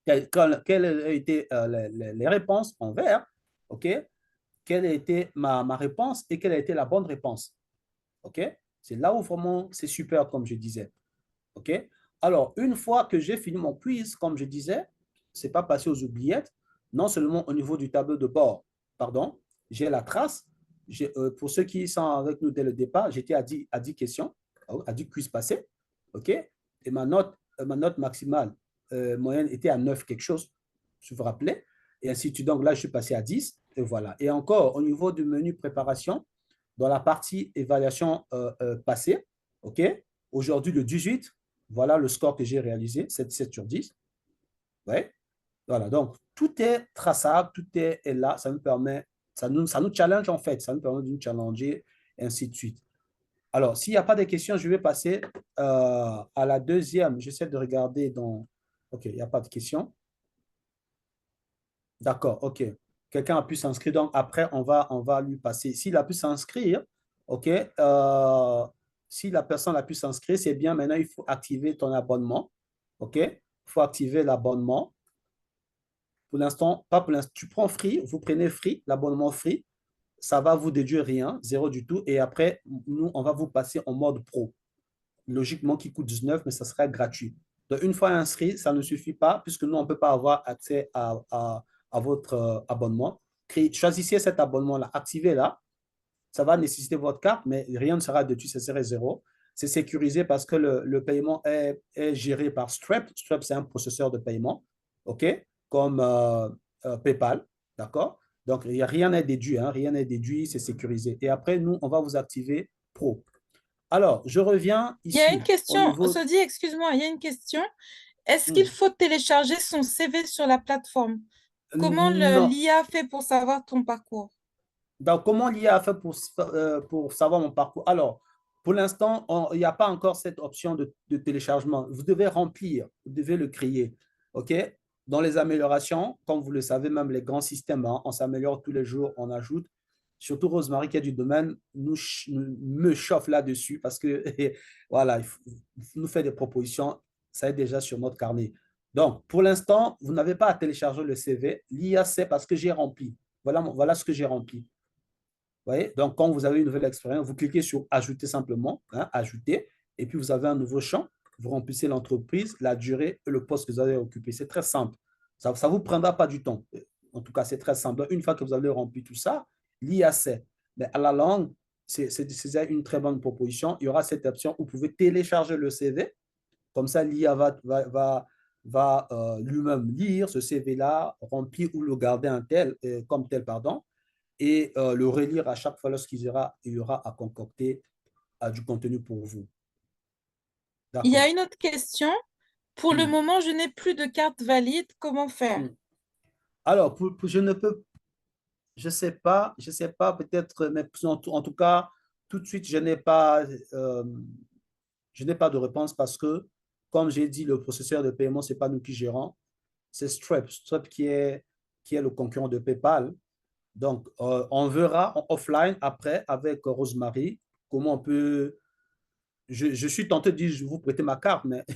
quelles ont été les réponses en vert, OK? Quelle a été ma réponse et quelle a été la bonne réponse. OK? C'est là où vraiment c'est super, comme je disais. OK? Alors, une fois que j'ai fini mon quiz, comme je disais, ce n'est pas passé aux oubliettes, non seulement au niveau du tableau de bord, pardon, j'ai la trace. Pour ceux qui sont avec nous dès le départ, j'étais à 10 questions, à 10 quiz passés. OK? Et ma note maximale moyenne était à 9 quelque chose, je vous rappelais. Et ainsi de suite. Donc là, je suis passé à 10. Et voilà. Et encore, au niveau du menu préparation, dans la partie évaluation passée, OK? Aujourd'hui, le 18, voilà le score que j'ai réalisé, 7 sur 10. Ouais. Voilà, donc tout est traçable, tout est là, ça nous permet, ça nous challenge en fait, ça nous permet de nous challenger, et ainsi de suite. Alors, s'il n'y a pas de questions, je vais passer à la deuxième. J'essaie de regarder dans... OK, il n'y a pas de questions. D'accord, OK. Quelqu'un a pu s'inscrire, donc après, on va lui passer. S'il a pu s'inscrire, OK, si la personne a pu s'inscrire, c'est bien. Maintenant, il faut activer ton abonnement. OK? Il faut activer l'abonnement. Pour l'instant, pas pour l'instant. Tu prends free, vous prenez free, l'abonnement free. Ça va vous déduire rien, zéro du tout. Et après, nous, on va vous passer en mode pro. Logiquement, qui coûte 19, mais ça sera gratuit. Donc, une fois inscrit, ça ne suffit pas, puisque nous, on ne peut pas avoir accès à votre abonnement. Choisissez cet abonnement-là, activez-la. Ça va nécessiter votre carte, mais rien ne sera déduit, ce serait zéro. C'est sécurisé parce que le paiement est géré par Stripe. Stripe, c'est un processeur de paiement, OK, comme PayPal, d'accord? Donc, rien n'est déduit, hein, rien n'est déduit, c'est sécurisé. Et après, nous, on va vous activer Pro. Alors, je reviens Il y a une ici au question, niveau... Sodi, excuse-moi, il y a une question. Est-ce qu'il Hmm. faut télécharger son CV sur la plateforme? Comment Non. l'IA fait pour savoir ton parcours? Donc, comment l'IA a fait pour savoir mon parcours? Alors, pour l'instant, il n'y a pas encore cette option de téléchargement. Vous devez remplir, vous devez le créer. OK? Dans les améliorations, comme vous le savez, même les grands systèmes, hein, on s'améliore tous les jours, on ajoute. Surtout Rosemary, qui est du domaine, me chauffe là-dessus parce que, voilà, nous fait des propositions, ça est déjà sur notre carnet. Donc, pour l'instant, vous n'avez pas à télécharger le CV. L'IA, c'est parce que j'ai rempli. Voilà ce que j'ai rempli. Voyez? Donc, quand vous avez une nouvelle expérience, vous cliquez sur Ajouter simplement, hein, Ajouter, et puis vous avez un nouveau champ. Vous remplissez l'entreprise, la durée et le poste que vous allez occuper. C'est très simple. Ça ne vous prendra pas du temps. En tout cas, c'est très simple. Donc, une fois que vous avez rempli tout ça, l'IA sait. Mais à la longue, c'est une très bonne proposition. Il y aura cette option où vous pouvez télécharger le CV. Comme ça, l'IA va lui-même lire ce CV-là, remplir ou le garder comme tel, pardon, et le relire à chaque fois lorsqu'il y aura à concocter du contenu pour vous. Il y a D'accord. une autre question. Pour le Hmm. moment, je n'ai plus de carte valide. Comment faire? Hmm. Alors, je ne peux, je sais pas, peut-être, mais en tout cas, tout de suite, euh, je n'ai pas de réponse parce que, comme j'ai dit, le processeur de paiement, ce n'est pas nous qui gérons, c'est Stripe. Stripe qui est le concurrent de PayPal. Donc, on verra en offline après avec Rosemary comment on peut. Je suis tenté de dire, je vais vous prêter ma carte, mais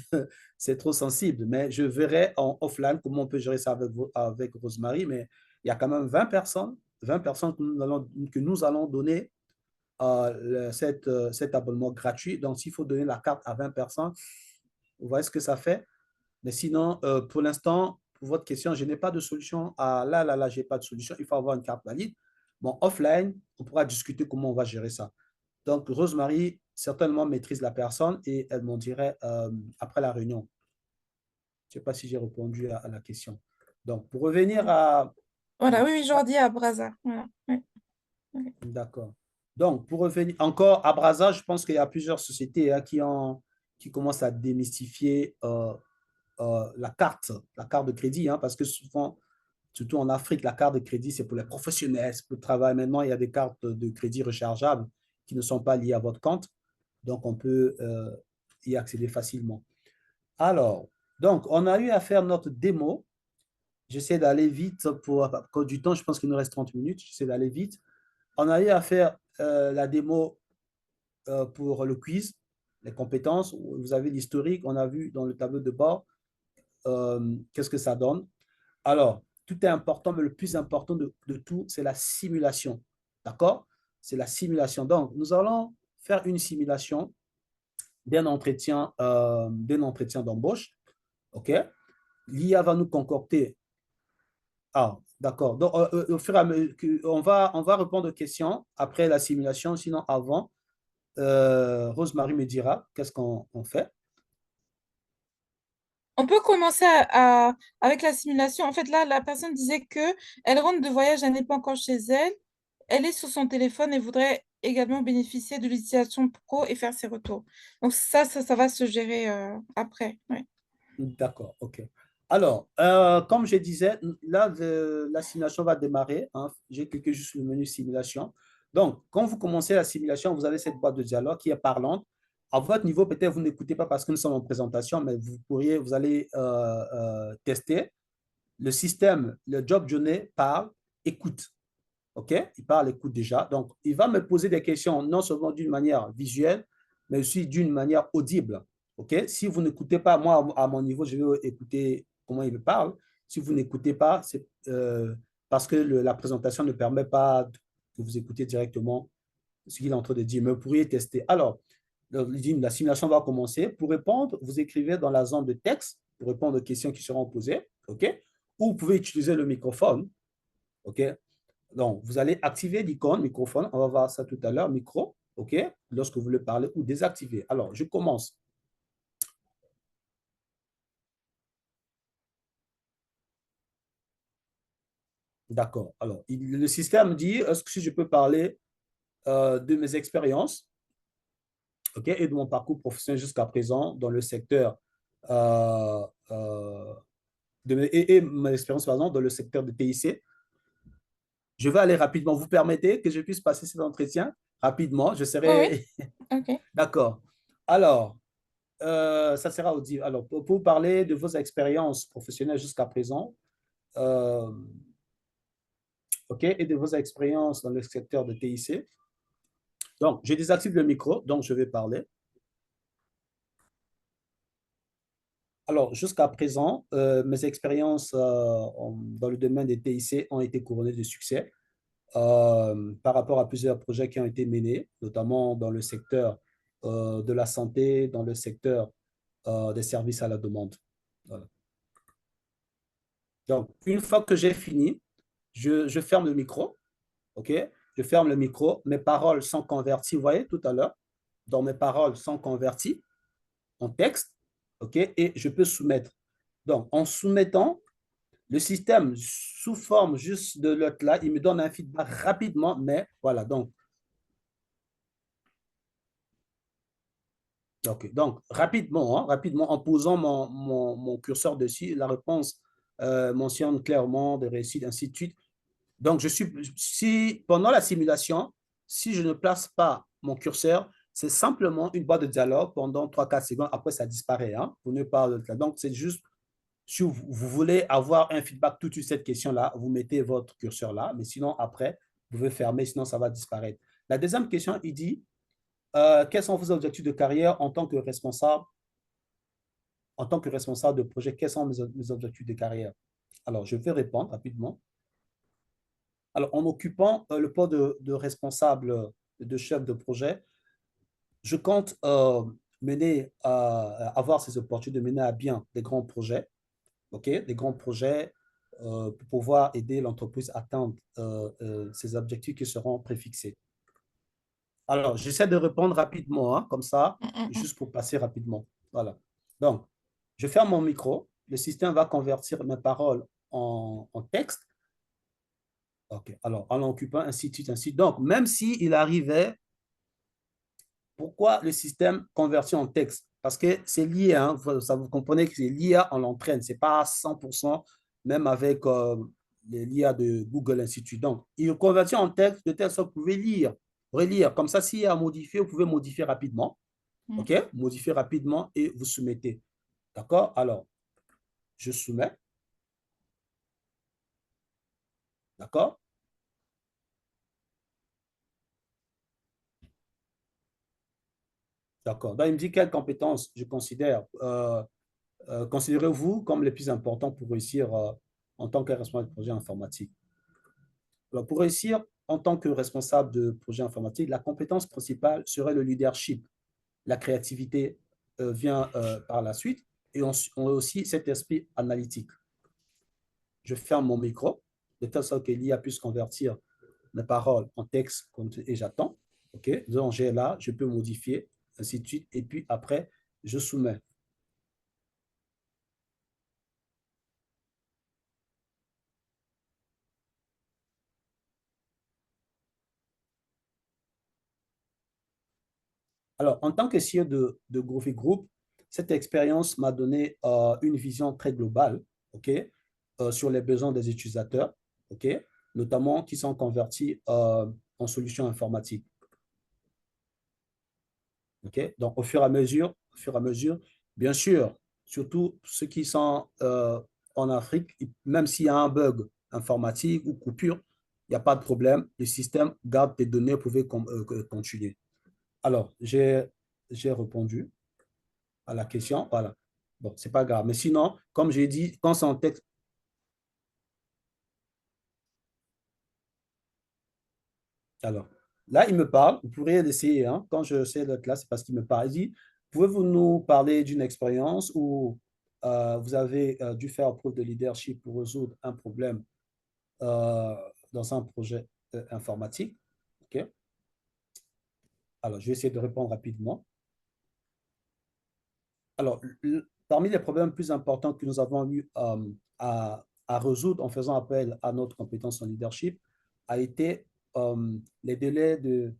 c'est trop sensible. Mais je verrai en offline comment on peut gérer ça avec Rosemary. Mais il y a quand même 20 personnes que nous allons donner cet abonnement gratuit. Donc, s'il faut donner la carte à 20 personnes, vous voyez ce que ça fait. Mais sinon, pour l'instant, pour votre question, je n'ai pas de solution. Là, je n'ai pas de solution. Il faut avoir une carte valide. Bon, offline, on pourra discuter comment on va gérer ça. Donc, Rosemary certainement maîtrise la personne et elle m'en dirait après la réunion. Je ne sais pas si j'ai répondu à la question. Donc, pour revenir à... Voilà, oui, oui, Jordi à Brazza. Voilà. Oui, ok. D'accord. Donc, pour revenir encore à Brazza, je pense qu'il y a plusieurs sociétés hein, qui commencent à démystifier la carte de crédit, hein, parce que souvent, surtout en Afrique, la carte de crédit, c'est pour les professionnels, c'est pour le travail. Maintenant, il y a des cartes de crédit rechargeables qui ne sont pas liées à votre compte, donc on peut y accéder facilement. Alors, donc, on a eu à faire notre démo. J'essaie d'aller vite pour cause du temps, je pense qu'il nous reste 30 minutes, j'essaie d'aller vite. On a eu à faire la démo pour le quiz, les compétences. Vous avez l'historique, on a vu dans le tableau de bord qu'est-ce que ça donne. Alors, tout est important, mais le plus important de tout, c'est la simulation. D'accord? C'est la simulation. Donc, nous allons faire une simulation d'un entretien d'embauche. OK? L'IA va nous concocter. Ah, d'accord. Donc, au fur et à mesure, on va répondre aux questions après la simulation. Sinon, avant, Rosemary me dira qu'est-ce qu'on fait. On peut commencer avec la simulation. En fait, là, la personne disait que elle rentre de voyage, elle n'est pas encore chez elle. Elle est sur son téléphone et voudrait également bénéficier de l'utilisation pro et faire ses retours. Donc ça va se gérer après. Ouais. D'accord, OK. Alors, comme je disais, là, la simulation va démarrer, hein. J'ai cliqué juste sur le menu simulation. Donc, quand vous commencez la simulation, vous avez cette boîte de dialogue qui est parlante. À votre niveau, peut-être vous n'écoutez pas parce que nous sommes en présentation, mais vous allez tester. Le système, le job journée parle, écoute. OK? Il parle, écoute déjà. Donc, il va me poser des questions non seulement d'une manière visuelle, mais aussi d'une manière audible. OK? Si vous n'écoutez pas, moi, à mon niveau, je vais écouter comment il me parle. Si vous n'écoutez pas, c'est parce que la présentation ne permet pas que vous écoutez directement ce qu'il est en train de dire. Mais vous pourriez tester. Alors, la simulation va commencer. Pour répondre, vous écrivez dans la zone de texte pour répondre aux questions qui seront posées. OK? Ou vous pouvez utiliser le microphone. OK? Donc, vous allez activer l'icône microphone. On va voir ça tout à l'heure. Micro, OK? Lorsque vous voulez parler ou désactiver. Alors, je commence. D'accord. Alors, le système dit, est-ce que si je peux parler de mes expériences, OK, et de mon parcours professionnel jusqu'à présent dans le secteur euh, euh, et mon expérience, par exemple, dans le secteur de TIC. Je vais aller rapidement. Vous permettez que je puisse passer cet entretien rapidement? Je Oui, oui. serai OK. d'accord. Alors, ça sera audible. Alors, pour parler de vos expériences professionnelles jusqu'à présent, euh, OK, et de vos expériences dans le secteur de TIC. Donc, je désactive le micro, donc je vais parler. Alors, jusqu'à présent, mes expériences dans le domaine des TIC ont été couronnées de succès par rapport à plusieurs projets qui ont été menés, notamment dans le secteur de la santé, dans le secteur des services à la demande. Voilà. Donc, une fois que j'ai fini, je ferme le micro, OK? Je ferme le micro, mes paroles sont converties, vous voyez, tout à l'heure, dans mes paroles sont converties en texte, OK? Et je peux soumettre. Donc, en soumettant, le système, sous forme juste de l'autre là, il me donne un feedback rapidement, mais voilà, donc rapidement, hein, rapidement, en posant mon curseur dessus, la réponse mentionne clairement des réussites, ainsi de suite. Donc, si pendant la simulation, si je ne place pas mon curseur, c'est simplement une boîte de dialogue pendant 3-4 secondes. Après, ça disparaît. Hein, pour ne pas. Donc, c'est juste, si vous voulez avoir un feedback tout de suite cette question-là, vous mettez votre curseur là. Mais sinon, après, vous pouvez fermer, sinon ça va disparaître. La deuxième question, il dit, quels sont vos objectifs de carrière en tant que responsable de projet? Quels sont mes objectifs de carrière? Alors, je vais répondre rapidement. Alors, en occupant le poste de responsable, de chef de projet, je compte avoir ces opportunités de mener à bien des grands projets, OK? Des grands projets pour pouvoir aider l'entreprise à atteindre ses objectifs qui seront préfixés. Alors, j'essaie de répondre rapidement, hein, comme ça, juste pour passer rapidement. Voilà. Donc, je ferme mon micro. Le système va convertir mes paroles en texte. OK. Alors, en occupant, ainsi de suite, ainsi de suite. Donc, même s'il arrivait, pourquoi le système convertit en texte? Parce que c'est lié, hein, ça vous comprenez que c'est l'IA, on l'entraîne. Ce n'est pas à 100%, même avec l'IA de Google, ainsi de suite. Donc, il convertit en texte de telle sorte que vous pouvez lire, relire. Comme ça, s'il y a à modifier, vous pouvez modifier rapidement. Mm. OK? Modifier rapidement et vous soumettez. D'accord? Alors, je soumets. D'accord? D'accord. Donc, il me dit quelles compétences je considère, considérez-vous comme les plus importantes pour réussir en tant que responsable de projet informatique. Alors, pour réussir en tant que responsable de projet informatique, la compétence principale serait le leadership. La créativité vient par la suite et on a aussi cet esprit analytique. Je ferme mon micro de telle sorte que l'IA puisse convertir mes paroles en texte et j'attends. OK? Donc, j'ai là, je peux modifier, ainsi de suite. Et puis après, je soumets. Alors, en tant que CEO de Groovy Group, cette expérience m'a donné une vision très globale, OK, sur les besoins des utilisateurs, OK, notamment qui sont convertis en solutions informatiques. OK? Donc, au fur et à mesure, bien sûr, surtout ceux qui sont en Afrique, même s'il y a un bug informatique ou coupure, il n'y a pas de problème. Le système garde tes données, vous pouvez continuer. Alors, j'ai répondu à la question. Voilà. Bon, c'est pas grave. Mais sinon, comme j'ai dit, quand c'est en texte, alors, là, il me parle. Vous pourriez l'essayer. Hein, quand je sais d'être là, c'est parce qu'il me parle. Il dit, pouvez-vous nous parler d'une expérience où vous avez dû faire preuve de leadership pour résoudre un problème euh, dans un projet informatique? OK. Alors, je vais essayer de répondre rapidement. Alors, parmi les problèmes plus importants que nous avons eu à résoudre en faisant appel à notre compétence en leadership a été les délais de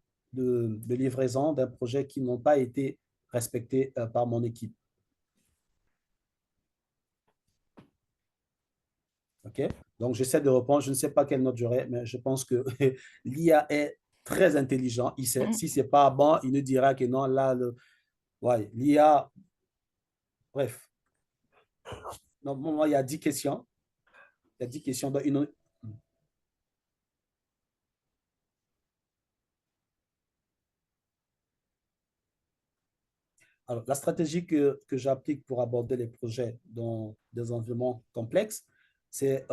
livraison d'un projet qui n'ont pas été respectés par mon équipe. OK? Donc, j'essaie de répondre. Je ne sais pas quelle note j'aurai, mais je pense que l'IA est très intelligent. Il sait. Mm. Si ce n'est pas bon, il nous dira que non, là, ouais, l'IA, bref. Normalement, il y a 10 questions. Il y a 10 questions. Donc, alors, la stratégie que j'applique pour aborder les projets dans des environnements complexes, c'est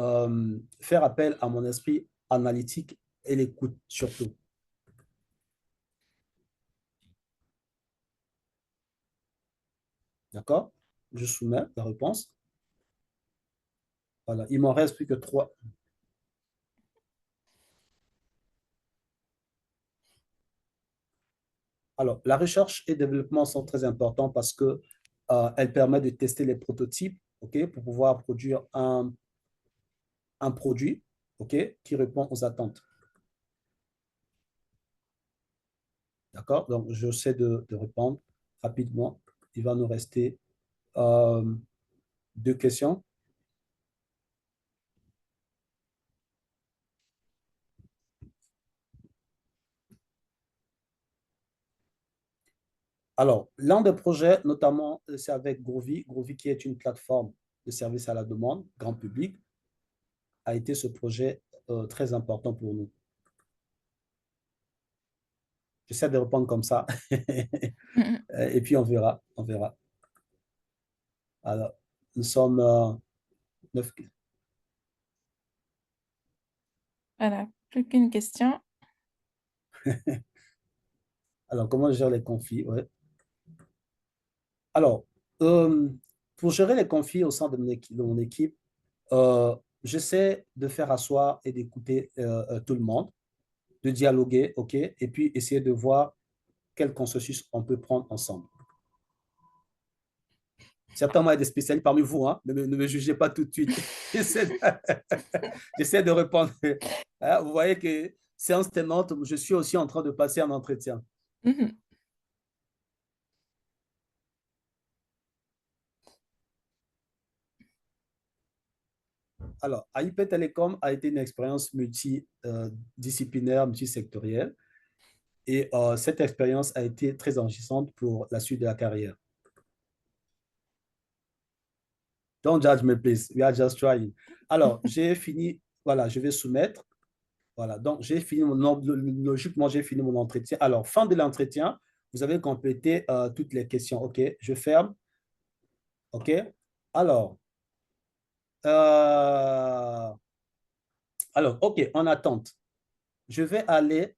faire appel à mon esprit analytique et l'écoute surtout. D'accord? Je soumets la réponse. Voilà, il m'en reste plus que trois. Alors, la recherche et développement sont très importants parce que elle permet de tester les prototypes, OK, pour pouvoir produire un produit, OK, qui répond aux attentes. D'accord? Donc, j'essaie de répondre rapidement. Il va nous rester euh, deux questions. Alors, l'un des projets, notamment, c'est avec Groovy. Groovy, qui est une plateforme de service à la demande, grand public, a été ce projet très important pour nous. J'essaie de répondre comme ça. Mm. Et puis, on verra. On verra. Alors, nous sommes 9. Voilà, plus qu'une question. Alors, comment je gère les conflits? Ouais. Alors, euh, pour gérer les conflits au sein de mon équipe, j'essaie de faire asseoir et d'écouter tout le monde, de dialoguer, OK, et puis essayer de voir quel consensus on peut prendre ensemble. Certainement, il y a des spécialistes parmi vous, hein, ne me jugez pas tout de suite. J'essaie de, j'essaie de répondre. Hein, vous voyez que séance tenante, je suis aussi en train de passer un entretien. Mhm. Alors, AIP Télécom a été une expérience multidisciplinaire, multisectorielle. Et cette expérience a été très enrichissante pour la suite de la carrière. Don't judge me, please. We are just trying. Alors, j'ai fini. Voilà, je vais soumettre. Voilà, donc j'ai fini logiquement, j'ai fini mon entretien. Alors, fin de l'entretien, vous avez complété toutes les questions. OK, je ferme. OK. Alors, euh, OK, en attente. Je vais aller.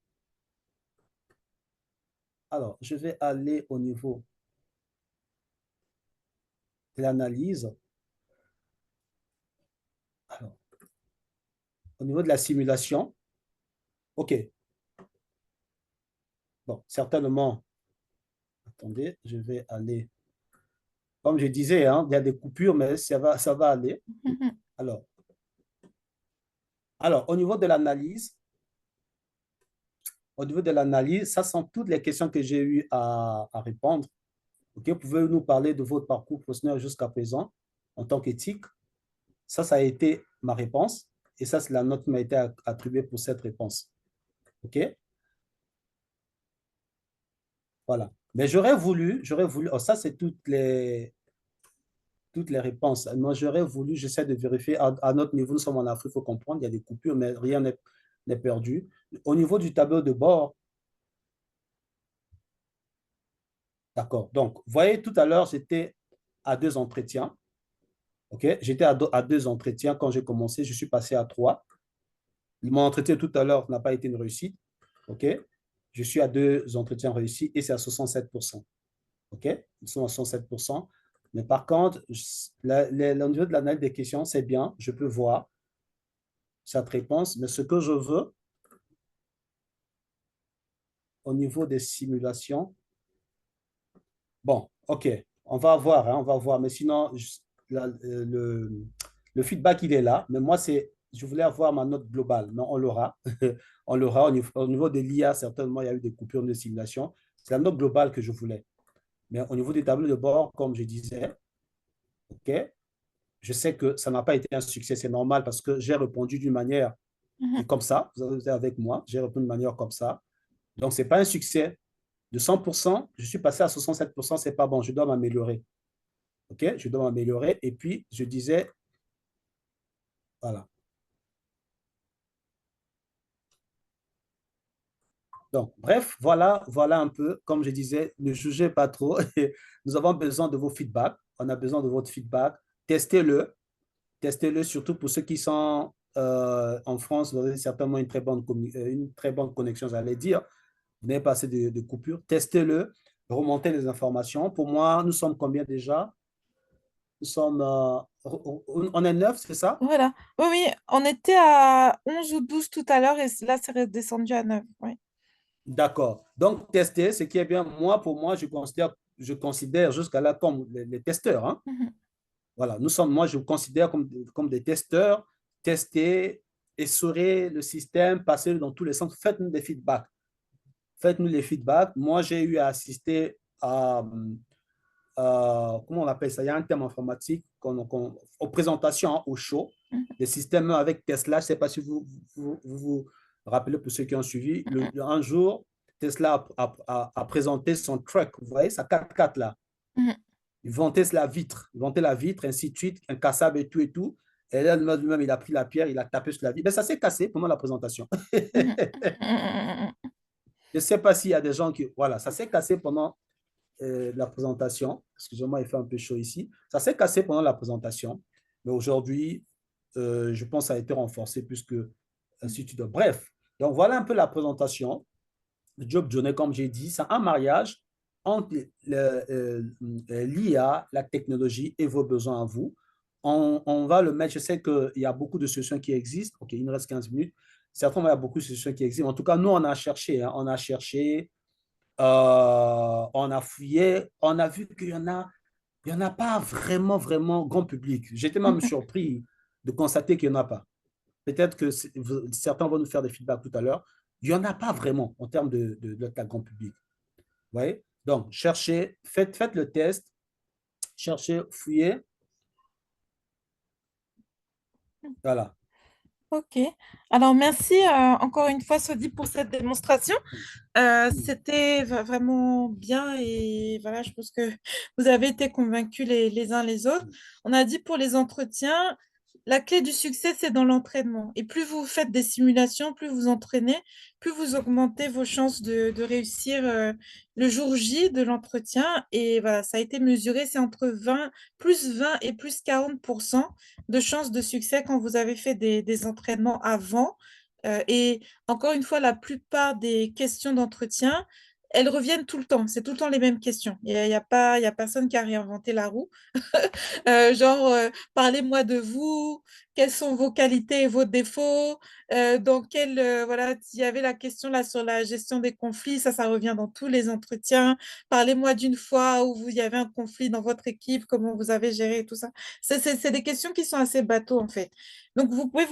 Alors, je vais aller au niveau de l'analyse. Alors, au niveau de la simulation. OK. Bon, certainement. Attendez, je vais aller. Comme je disais, hein, il y a des coupures, mais ça va aller. Mhm. Alors, au niveau de l'analyse, ça sont toutes les questions que j'ai eu à répondre. OK, pouvez-vous nous parler de votre parcours professionnel jusqu'à présent en tant qu'éthique? Ça a été ma réponse. Et ça, c'est la note qui m'a été attribuée pour cette réponse. OK? Voilà. Mais j'aurais voulu, oh, ça, c'est toutes les réponses. Moi, j'aurais voulu, j'essaie de vérifier à notre niveau, nous sommes en Afrique, il faut comprendre, il y a des coupures, mais rien n'est perdu. Au niveau du tableau de bord, d'accord. Donc, vous voyez, tout à l'heure, j'étais à 2 entretiens. OK? J'étais à 2 entretiens quand j'ai commencé, je suis passé à 3. Mon entretien tout à l'heure n'a pas été une réussite. OK? Je suis à 2 entretiens réussis et c'est à 67%. OK? Ils sont à 67%. Mais par contre, au niveau de l'analyse des questions, c'est bien, je peux voir cette réponse, mais ce que je veux au niveau des simulations, bon, OK, on va voir, hein, on va voir, mais sinon, le feedback, il est là, mais moi, je voulais avoir ma note globale, mais on l'aura. On l'aura au niveau de l'IA, certainement, il y a eu des coupures de simulation. C'est la note globale que je voulais. Mais au niveau des tableaux de bord, comme je disais, OK, je sais que ça n'a pas été un succès, c'est normal parce que j'ai répondu d'une manière et Mhm. comme ça, vous avez été avec moi, j'ai répondu d'une manière comme ça. Donc, ce n'est pas un succès. De 100%, je suis passé à 67%, ce n'est pas bon, je dois m'améliorer. OK? Je dois m'améliorer. Et puis, je disais, voilà. Donc, bref, voilà un peu, comme je disais, ne jugez pas trop. Nous avons besoin de vos feedbacks. On a besoin de votre feedback. Testez-le. Testez-le surtout pour ceux qui sont en France. Vous avez certainement une très bonne connexion, j'allais dire. Vous n'avez pas assez de coupures. Testez-le. Remontez les informations. Pour moi, nous sommes combien déjà? Nous sommes, on est 9, c'est ça? Voilà. Oui, oui, on était à 11 ou 12 tout à l'heure et là, c'est redescendu à 9. Oui. D'accord. Donc, tester, ce qui est bien, moi, pour moi, je considère jusqu'à là comme les testeurs, hein. Mhm. Voilà, moi, je vous considère comme des testeurs, tester, essorer le système, passer dans tous les sens. Faites-nous des feedbacks. Faites-nous les feedbacks. Moi, j'ai eu à assister comment on appelle ça? Il y a un terme informatique aux présentations, au show, Mhm. des systèmes avec Tesla. Je ne sais pas si vous rappelez pour ceux qui ont suivi. Un jour, Tesla a présenté son truck, vous voyez, sa 4x4 là. Mhm. Ils vantaient la vitre, ainsi de suite, incassable et tout et tout. Et là, lui-même, il a pris la pierre, il a tapé sur la vitre. Mais ça s'est cassé pendant la présentation. Mhm. Mhm. Je ne sais pas s'il y a des gens qui. Voilà, ça s'est cassé pendant la présentation. Excusez-moi, il fait un peu chaud ici. Ça s'est cassé pendant la présentation. Mais aujourd'hui, je pense que ça a été renforcé plus que ainsi de suite. Bref, donc voilà un peu la présentation. Le job journée, comme j'ai dit, c'est un mariage entre l'IA, la technologie et vos besoins à vous. On va le mettre, je sais qu'il y a beaucoup de solutions qui existent. OK, il nous reste 15 minutes. Certainement, il y a beaucoup de solutions qui existent. En tout cas, nous, on a cherché. Hein, on a cherché, on a fouillé, on a vu qu'il y en a Il n'y en a pas vraiment, vraiment grand public. J'étais même surpris de constater qu'il n'y en a pas. Peut-être que certains vont nous faire des feedbacks tout à l'heure. Il n'y en a pas vraiment en termes de la grand public. Vous voyez? Donc, cherchez, faites le test, cherchez, fouillez. Voilà. Ok. Alors, merci encore une fois, Sodi, pour cette démonstration. C'était vraiment bien et voilà, je pense que vous avez été convaincus les uns les autres. On a dit pour les entretiens, la clé du succès, c'est dans l'entraînement. Et plus vous faites des simulations, plus vous entraînez, plus vous augmentez vos chances de réussir le jour J de l'entretien. Et voilà, ça a été mesuré, c'est entre 20, plus 20 et plus 40% de chances de succès quand vous avez fait des entraînements avant. Et encore une fois, la plupart des questions d'entretien, elles reviennent tout le temps. C'est tout le temps les mêmes questions. Il y a personne qui a réinventé la roue. Parlez-moi de vous, quelles sont vos qualités et vos défauts, voilà, il y avait la question là sur la gestion des conflits, ça revient dans tous les entretiens. Parlez-moi d'une fois où il y avait un conflit dans votre équipe, comment vous avez géré tout ça. C'est des questions qui sont assez bateaux en fait. Donc vous pouvez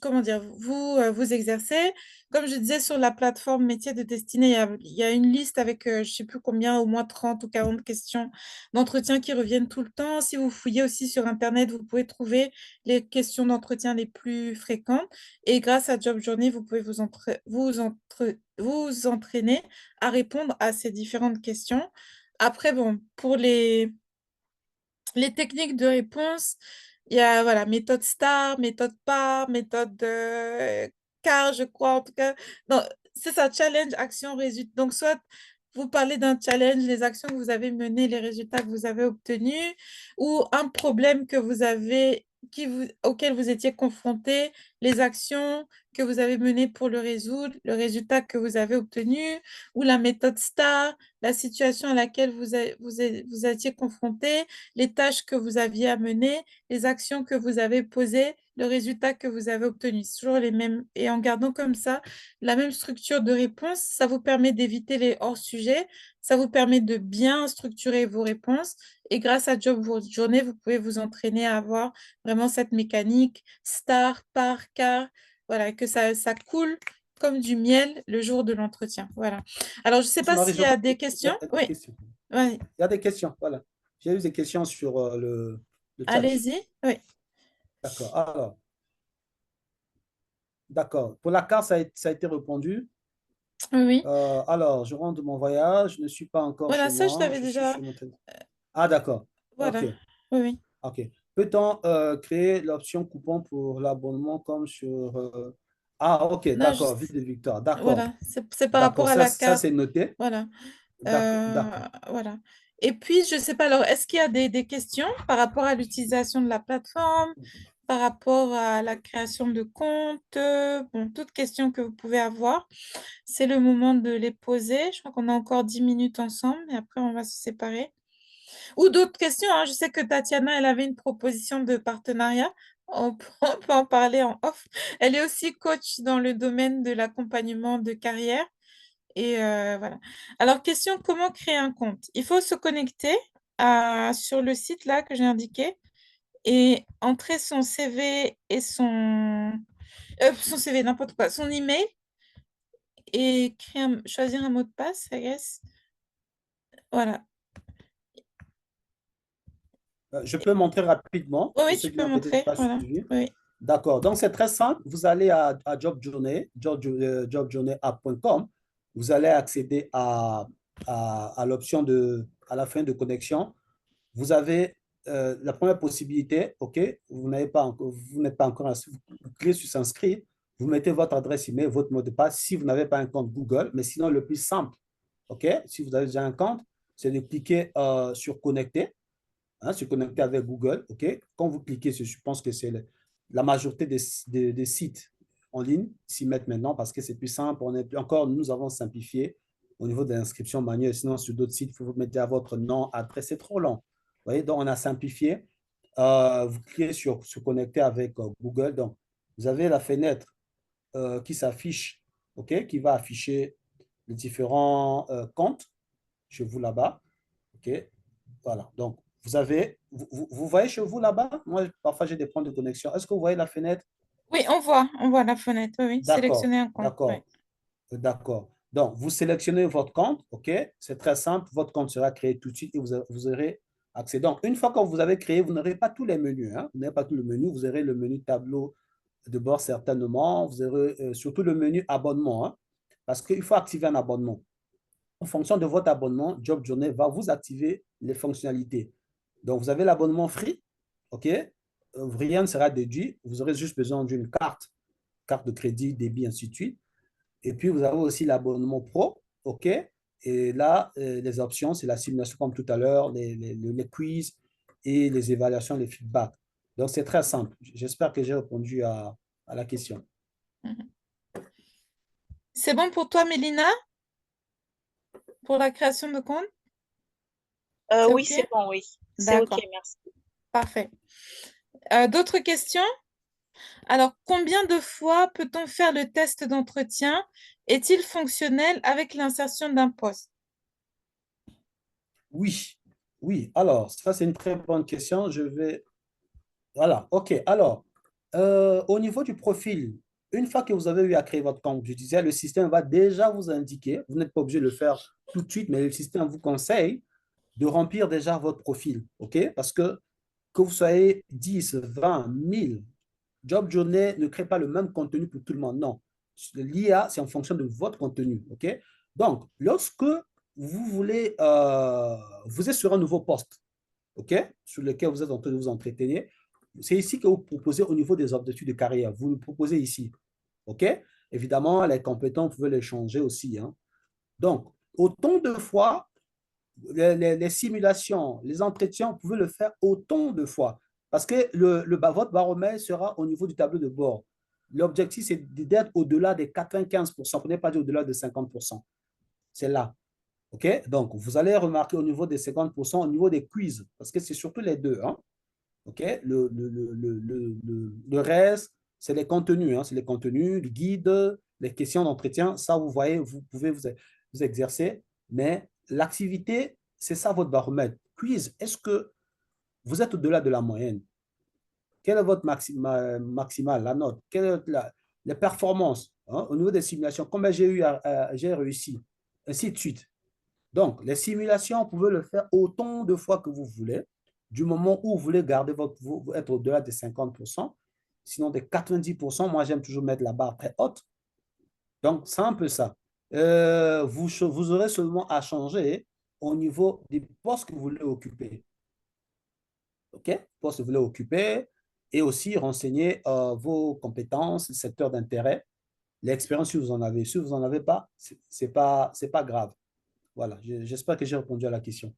comment dire, vous exercer. Comme je disais, sur la plateforme métier de destinée, il y a une liste avec, je ne sais plus combien, au moins 30 ou 40 questions d'entretien qui reviennent tout le temps. Si vous fouillez aussi sur Internet, vous pouvez trouver les questions d'entretien les plus fréquentes. Et grâce à Job Journey, vous pouvez vous entraîner à répondre à ces différentes questions. Après, bon, pour les techniques de réponse, il y a voilà, méthode STAR, méthode PAR, méthode CAR, je crois, en tout cas. Non, c'est ça, challenge, action, résultat. Donc, soit vous parlez d'un challenge, les actions que vous avez menées, les résultats que vous avez obtenus, ou un problème que vous avez, auquel vous étiez confronté, les actions que vous avez menées pour le résoudre, le résultat que vous avez obtenu, ou la méthode STAR, la situation à laquelle vous étiez confronté, les tâches que vous aviez à mener, les actions que vous avez posées, le résultat que vous avez obtenu. C'est toujours les mêmes. Et en gardant comme ça la même structure de réponse, ça vous permet d'éviter les hors-sujets, ça vous permet de bien structurer vos réponses. Et grâce à Job Journée, vous pouvez vous entraîner à avoir vraiment cette mécanique star, par, car, voilà, que ça coule comme du miel le jour de l'entretien. Voilà. Alors, je ne sais pas Marie, s'il je y a crois des qu'il y questions. a des Oui, questions. oui. Il y a des questions, voilà. J'ai eu des questions sur le chat. Allez-y. Oui. D'accord. Alors, d'accord. Pour la carte, ça a été répondu. Oui, oui. Alors, je rentre de mon voyage. Je ne suis pas encore chez Voilà, ça, je moi. t'avais Je suis déjà. sur mon téléphone. Ah, d'accord. Voilà. OK. Oui, oui. OK. Peut-on créer l'option coupon pour l'abonnement comme sur... Ah, OK. Non, D'accord. Ville de Victoire. D'accord. voilà. C'est par rapport D'accord. à Ça, la ça carte. c'est noté. Voilà. D'accord. D'accord. Voilà. Et puis, je ne sais pas, alors, est-ce qu'il y a des questions par rapport à l'utilisation de la plateforme, par rapport à la création de comptes, bon, toutes questions que vous pouvez avoir. C'est le moment de les poser. Je crois qu'on a encore 10 minutes ensemble et après, on va se séparer. Ou d'autres questions, hein. Je sais que Tatiana, elle avait une proposition de partenariat. On peut en parler en off. Elle est aussi coach dans le domaine de l'accompagnement de carrière. Et voilà. Alors, question, comment créer un compte? Il faut se connecter sur le site là que j'ai indiqué et entrer son CV et son CV, n'importe quoi, son email et choisir un mot de passe, I guess. Voilà. Je peux montrer rapidement Oui, pour oui, ceux tu qui peux n'ont peut-être montrer. pas Voilà. suivi. Oui. D'accord. Donc, c'est très simple. Vous allez à Job Journey, jobjourneyapp.com. Vous allez accéder à l'option à la fin de connexion. Vous avez la première possibilité, OK, vous n'êtes pas encore inscrit, vous cliquez sur s'inscrire, vous mettez votre adresse email, votre mot de passe si vous n'avez pas un compte Google, mais sinon le plus simple, OK, si vous avez déjà un compte, c'est de cliquer sur connecter, hein, se connecter avec Google, OK. Quand vous cliquez sur, je pense que c'est la majorité des sites en ligne s'y mettent maintenant parce que c'est plus simple. Encore, nous avons simplifié au niveau de l'inscription manuelle. Sinon, sur d'autres sites, il faut vous mettre à votre nom, adresse, c'est trop long. Vous voyez, donc on a simplifié. Vous cliquez sur se connecter avec Google. Donc, vous avez la fenêtre qui s'affiche, OK, qui va afficher les différents comptes chez vous là-bas. OK? Voilà. Donc, vous voyez chez vous là-bas? Moi, parfois, j'ai des problèmes de connexion. Est-ce que vous voyez la fenêtre? Oui, on voit la fenêtre. Oui, oui. D'accord, Sélectionner un compte. Oui. d'accord, d'accord. Donc, vous sélectionnez votre compte, OK? C'est très simple. Votre compte sera créé tout de suite et vous aurez accès. Donc, une fois que vous avez créé, vous n'aurez pas tous les menus, hein? Vous n'avez pas tout le menu. Vous aurez le menu tableau de bord certainement. Vous aurez surtout le menu abonnement, hein? Parce qu'il faut activer un abonnement. En fonction de votre abonnement, Job Journée va vous activer les fonctionnalités. Donc, vous avez l'abonnement free, OK? Rien ne sera déduit. Vous aurez juste besoin d'une carte de crédit, débit, ainsi de suite. Et puis, vous avez aussi l'abonnement pro, OK? Et là, les options, c'est la simulation comme tout à l'heure, les quiz et les évaluations, les feedbacks. Donc, c'est très simple. J'espère que j'ai répondu à la question. Mhm. C'est bon pour toi, Mélina, pour la création de compte? C'est Oui, OK? c'est bon, oui. C'est OK, D'accord, merci. parfait. D'autres questions? Alors, combien de fois peut-on faire le test d'entretien? Est-il fonctionnel avec l'insertion d'un poste? Oui, oui. Alors, ça, c'est une très bonne question. Voilà, OK. Alors, au niveau du profil, une fois que vous avez eu à créer votre compte, je disais, le système va déjà vous indiquer, vous n'êtes pas obligé de le faire tout de suite, mais le système vous conseille de remplir déjà votre profil, OK? Parce que vous soyez 10, 20, 1000, Job Journée ne crée pas le même contenu pour tout le monde, non. L'IA, c'est en fonction de votre contenu, OK? Donc, lorsque vous voulez, vous êtes sur un nouveau poste, OK, sur lequel vous êtes en train de vous entretenir, c'est ici que vous proposez au niveau des objectifs de carrière. Vous le proposez ici. OK? Évidemment, les compétences, vous pouvez les changer aussi, hein. Donc, autant de fois, les simulations, les entretiens, vous pouvez le faire autant de fois. Parce que votre baromètre sera au niveau du tableau de bord. L'objectif, c'est d'être au-delà des 95%, pour ne pas dire au-delà de 50%. C'est là. OK? Donc, vous allez remarquer au niveau des 50%, au niveau des quiz, parce que c'est surtout les deux, hein. OK? Le reste, c'est les contenus, hein. C'est les contenus, le guide, les questions d'entretien. Ça, vous voyez, vous pouvez vous exercer. Mais l'activité, c'est ça votre baromètre. Quiz, est-ce que vous êtes au-delà de la moyenne? Quelle est votre maximale, la note? Quelle est les performances, hein, au niveau des simulations? Combien j'ai réussi? Ainsi de suite. Donc, les simulations, vous pouvez le faire autant de fois que vous voulez, du moment où vous voulez garder être au-delà des 50%, sinon des 90%. Moi, j'aime toujours mettre la barre très haute. Donc, c'est un peu ça. Vous aurez seulement à changer au niveau des postes que vous voulez occuper. OK? Postes que vous voulez occuper et aussi renseigner vos compétences, le secteur d'intérêt, l'expérience si vous en avez. Si vous n'en avez pas, c'est pas grave. Voilà, j'espère que j'ai répondu à la question.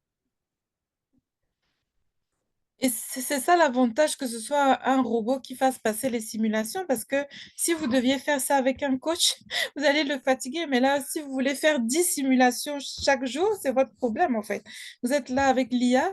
Et c'est ça l'avantage que ce soit un robot qui fasse passer les simulations, parce que si vous deviez faire ça avec un coach, vous allez le fatiguer. Mais là, si vous voulez faire 10 simulations chaque jour, c'est votre problème en fait. Vous êtes là avec l'IA,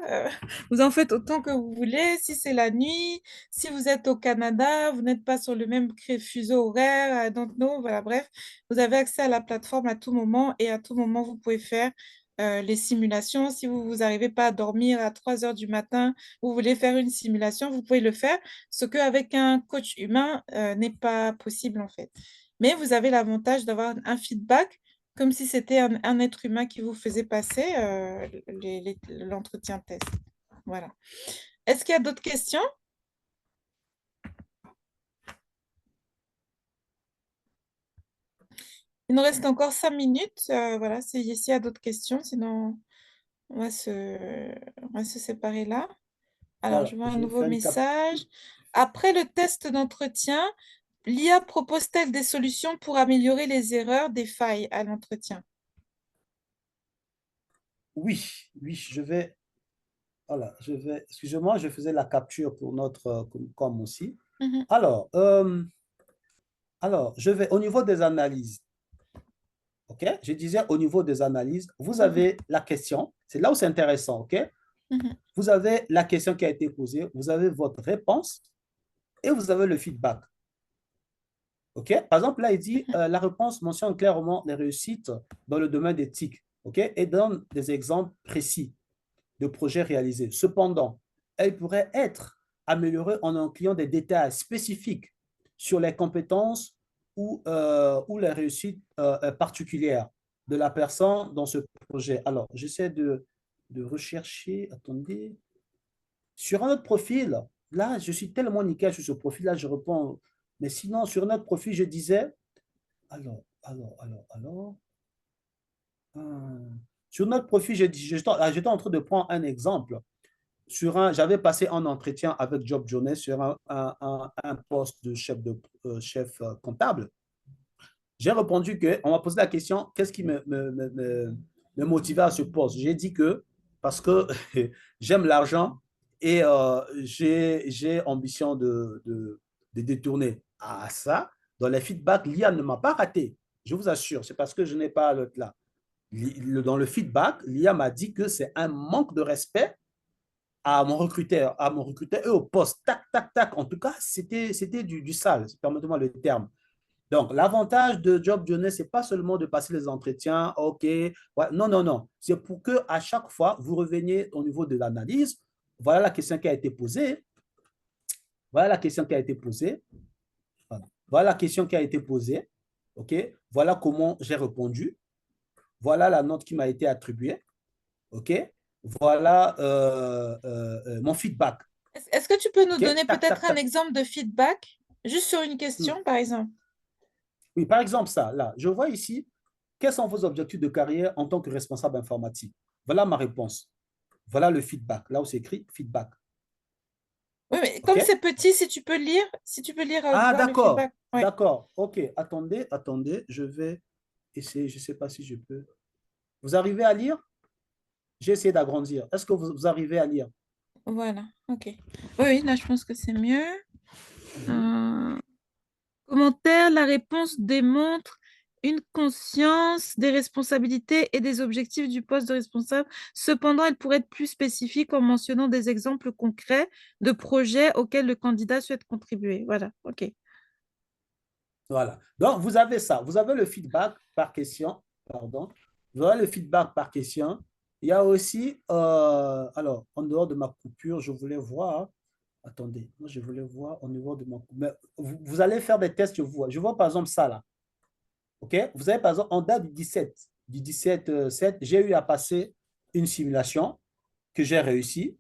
vous en faites autant que vous voulez. Si c'est la nuit, si vous êtes au Canada, vous n'êtes pas sur le même fuseau horaire, I don't know, voilà, bref, vous avez accès à la plateforme à tout moment et à tout moment, vous pouvez faire les simulations. Si vous n'arrivez pas à dormir à 3 heures du matin, vous voulez faire une simulation, vous pouvez le faire, ce qu'avec un coach humain n'est pas possible en fait. Mais vous avez l'avantage d'avoir un feedback comme si c'était un être humain qui vous faisait passer l'entretien test. Voilà. Est-ce qu'il y a d'autres questions? Il nous reste encore 5 minutes. Voilà, s'il y a d'autres questions, sinon on va se séparer là. Alors, je Voilà, vois un j'ai nouveau fait une capture. message. Après le test d'entretien, l'IA propose-t-elle des solutions pour améliorer les erreurs des failles à l'entretien? Oui, oui, voilà, excusez-moi, je faisais la capture pour notre com aussi. Mhm, Alors, je vais au niveau des analyses. OK? Je disais au niveau des analyses, vous mhm, avez la question, c'est là où c'est intéressant, OK? mhm, Vous avez la question qui a été posée, vous avez votre réponse et vous avez le feedback. OK? Par exemple, là, il dit mhm, la réponse mentionne clairement les réussites dans le domaine d'éthique. OK? Et donne des exemples précis. de projet réalisé. Cependant, elle pourrait être améliorée en incluant des détails spécifiques sur les compétences ou les réussites particulières de la personne dans ce projet. Alors, j'essaie de rechercher, attendez, sur un autre profil, là, je suis tellement nickel sur ce profil-là, je réponds. Mais sinon, sur notre profil, je disais, alors, sur notre profil, j'étais en train de prendre un exemple. J'avais passé un entretien avec Job Journée sur un poste de chef comptable. J'ai répondu que, on m'a posé la question, qu'est-ce qui me motivait à ce poste? J'ai dit que parce que j'aime l'argent et j'ai ambition de détourner. À ça, dans les feedbacks, l'IA ne m'a pas raté. Je vous assure, c'est parce que je n'ai pas l'autre là. Dans le feedback, l'IA m'a dit que c'est un manque de respect à mon recruteur et au poste. Tac, tac, tac. En tout cas, c'était du sale, permettez-moi le terme. Donc, l'avantage de Job Journée, ce n'est pas seulement de passer les entretiens, OK, ouais, non, non, non. C'est pour qu'à chaque fois, vous reveniez au niveau de l'analyse. Voilà la question qui a été posée. Voilà la question qui a été posée. Voilà la question qui a été posée. OK, voilà comment j'ai répondu. Voilà la note qui m'a été attribuée. OK, voilà mon feedback. Est-ce que tu peux nous OK, donner tac, peut-être tac, un tac. exemple de feedback, juste sur une Hmm. question, par exemple? Oui, par exemple, ça, là, je vois ici, quels sont vos objectifs de carrière en tant que responsable informatique? Voilà ma réponse. Voilà le feedback. Là où c'est écrit feedback. Oui, mais OK? comme c'est petit, si tu peux lire à haute Ah, voix le d'accord. feedback. Oui, D'accord. OK. Attendez. Je vais essayer. Je ne sais pas si je peux. Vous arrivez à lire? J'ai essayé d'agrandir. Est-ce que vous arrivez à lire? voilà, ok. Oui, là, je pense que c'est mieux. Mhm. Euh, Commentaire, la réponse démontre une conscience des responsabilités et des objectifs du poste de responsable. Cependant, elle pourrait être plus spécifique en mentionnant des exemples concrets de projets auxquels le candidat souhaite contribuer. Voilà, ok. Voilà. Donc, vous avez ça. Vous avez le feedback par question. Pardon. Vous avez le feedback par question. Il y a aussi, alors, en dehors de ma coupure, je voulais voir. Attendez, moi, je voulais voir au niveau de mon. Mais vous allez faire des tests, je vois. Je vois par exemple ça là. OK? Vous avez par exemple, en date du 17 7, j'ai eu à passer une simulation que j'ai réussi.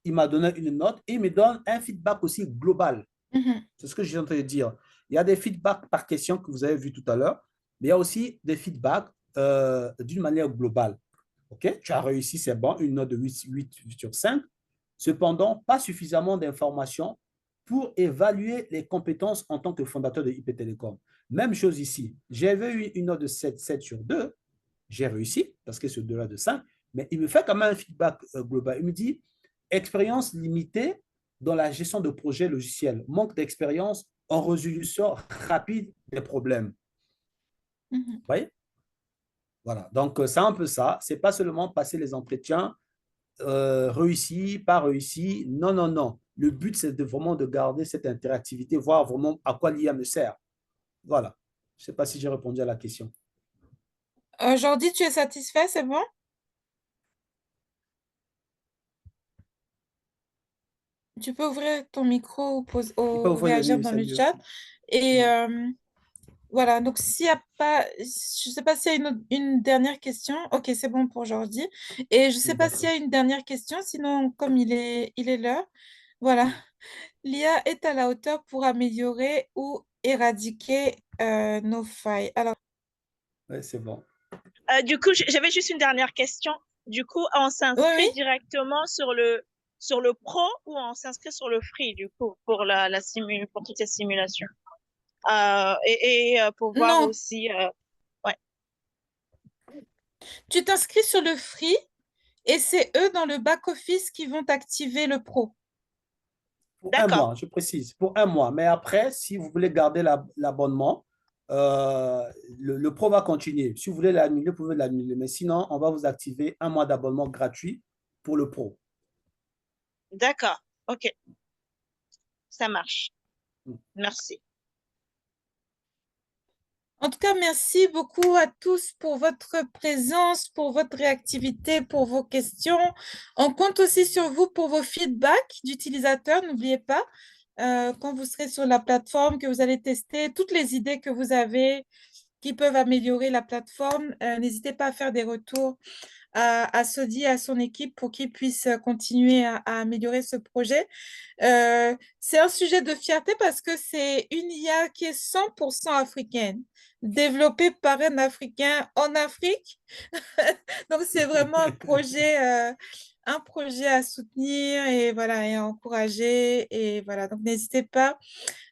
Il m'a donné une note et il me donne un feedback aussi global. Mhm. C'est ce que je suis en train de dire. Il y a des feedbacks par question que vous avez vu tout à l'heure, mais il y a aussi des feedbacks d'une manière globale. OK? Tu as réussi, c'est bon, une note de 8 sur 5. Cependant, pas suffisamment d'informations pour évaluer les compétences en tant que fondateur de IP Télécom. Même chose ici. J'avais eu une note de 7 sur 2. J'ai réussi parce que c'est au-delà de 5, mais il me fait quand même un feedback global. Il me dit expérience limitée dans la gestion de projets logiciels, manque d'expérience en résolution rapide des problèmes. Mhm. Vous voyez? Voilà. Donc, c'est un peu ça. C'est pas seulement passer les entretiens, réussi, pas réussi. Non, non, non. Le but, c'est vraiment de garder cette interactivité, voir vraiment à quoi l'IA me sert. Voilà. Je ne sais pas si j'ai répondu à la question. Jordi, tu es satisfait, c'est bon? Tu peux ouvrir ton micro Il peut ou ouvrir le réagir mur, dans c'est le mieux. chat. Et Mm. voilà, donc s'il n'y a pas, je ne sais pas s'il y a une dernière question. Ok, c'est bon pour Jordi. Et je ne sais pas s'il D'accord. y a une dernière question, sinon comme il est l'heure, voilà. Mm. L'IA est à la hauteur pour améliorer ou éradiquer nos failles. Alors, Ouais, c'est bon. Du coup, j'avais juste une dernière question. Du coup, on oui, oui. s'inscrit directement sur le pro ou on s'inscrit sur le free, du coup, pour pour toutes ces simulations. Pour voir Non, aussi, ouais. tu t'inscris sur le free et c'est eux dans le back-office qui vont activer le pro. Pour un D'accord, mois, je précise, pour un mois. Mais après, si vous voulez garder l'abonnement, le pro va continuer. Si vous voulez l'annuler, vous pouvez l'annuler. Mais sinon, on va vous activer un mois d'abonnement gratuit pour le pro. d'accord. OK, ça marche. Merci. En tout cas, merci beaucoup à tous pour votre présence, pour votre réactivité, pour vos questions. On compte aussi sur vous pour vos feedbacks d'utilisateurs. N'oubliez pas, quand vous serez sur la plateforme, que vous allez tester toutes les idées que vous avez qui peuvent améliorer la plateforme, n'hésitez pas à faire des retours à Sodi et à son équipe pour qu'ils puissent continuer à améliorer ce projet. C'est un sujet de fierté parce que c'est une IA qui est 100% africaine, développée par un Africain en Afrique. Donc, c'est vraiment un projet à soutenir et voilà, et à encourager. Et voilà, donc n'hésitez pas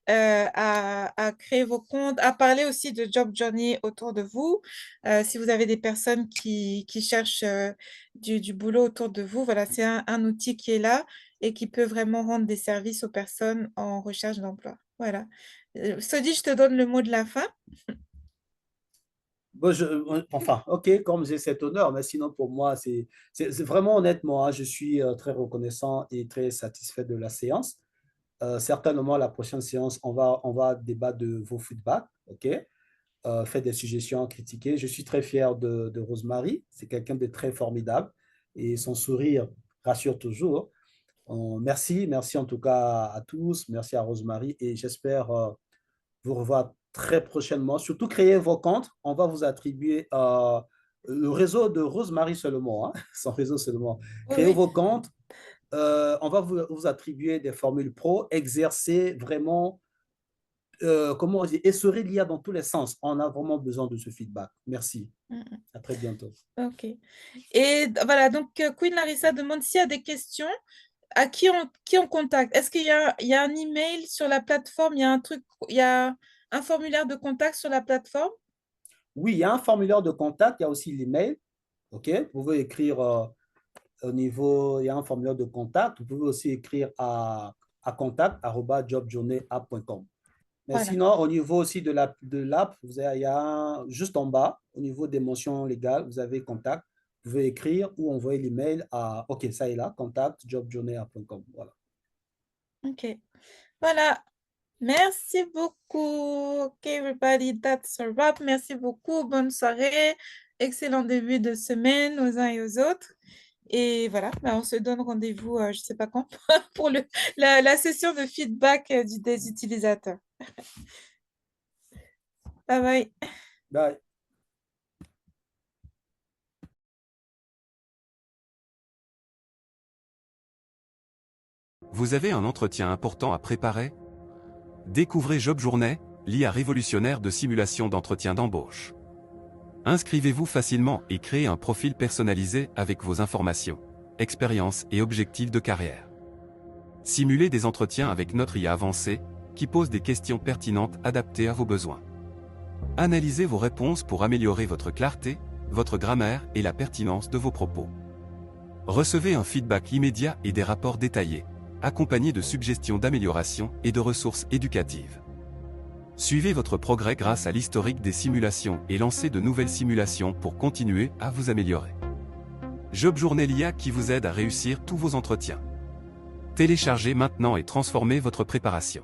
à créer vos comptes, à parler aussi de Job Journey autour de vous. Si vous avez des personnes qui cherchent du boulot autour de vous, voilà, c'est un outil qui est là et qui peut vraiment rendre des services aux personnes en recherche d'emploi. Voilà. Sodi, je te donne le mot de la fin. Bon, enfin, ok, comme j'ai cet honneur, mais sinon pour moi, c'est vraiment honnêtement, hein, je suis très reconnaissant et très satisfait de la séance. Certainement, la prochaine séance, on va débattre de vos feedbacks, ok? Faire des suggestions, critiquer. Je suis très fier de Rosemary, c'est quelqu'un de très formidable et son sourire rassure toujours. Merci en tout cas à tous, merci à Rosemary et j'espère vous revoir très prochainement. Surtout, créez vos comptes. On va vous attribuer le réseau de Rosemary seulement, hein, son réseau seulement. Créez Oui. vos comptes. On va vous attribuer des formules pro. Exercez vraiment, comment on dit, essorer l'IA dans tous les sens. On a vraiment besoin de ce feedback. Merci. À très bientôt. OK. Et voilà, donc Queen Larissa demande s'il y a des questions, à qui on contacte? Est-ce qu'il y a un email sur la plateforme? Il y a un truc, il y a un formulaire de contact sur la plateforme? Oui, il y a un formulaire de contact. Il y a aussi l'email. OK? Vous pouvez écrire au niveau, il y a un formulaire de contact. Vous pouvez aussi écrire à contact@jobjourney.com. Mais Voilà. sinon, au niveau aussi de l'app, il y a juste en bas, au niveau des mentions légales, vous avez contact. Vous pouvez écrire ou envoyer l'email à, OK, ça est là, contact@jobjourney.com. Voilà. OK. Voilà. Merci beaucoup. OK, everybody, that's a wrap. Merci beaucoup. Bonne soirée. Excellent début de semaine aux uns et aux autres. Et voilà, on se donne rendez-vous, je ne sais pas quand, pour la session de feedback des utilisateurs. Bye bye. Bye. Vous avez un entretien important à préparer? Découvrez Job Journey, l'IA révolutionnaire de simulation d'entretien d'embauche. Inscrivez-vous facilement et créez un profil personnalisé avec vos informations, expériences et objectifs de carrière. Simulez des entretiens avec notre IA avancée, qui pose des questions pertinentes adaptées à vos besoins. Analysez vos réponses pour améliorer votre clarté, votre grammaire et la pertinence de vos propos. Recevez un feedback immédiat et des rapports détaillés, accompagnés de suggestions d'amélioration et de ressources éducatives. Suivez votre progrès grâce à l'historique des simulations et lancez de nouvelles simulations pour continuer à vous améliorer. Job Journey, l'IA qui vous aide à réussir tous vos entretiens. Téléchargez maintenant et transformez votre préparation.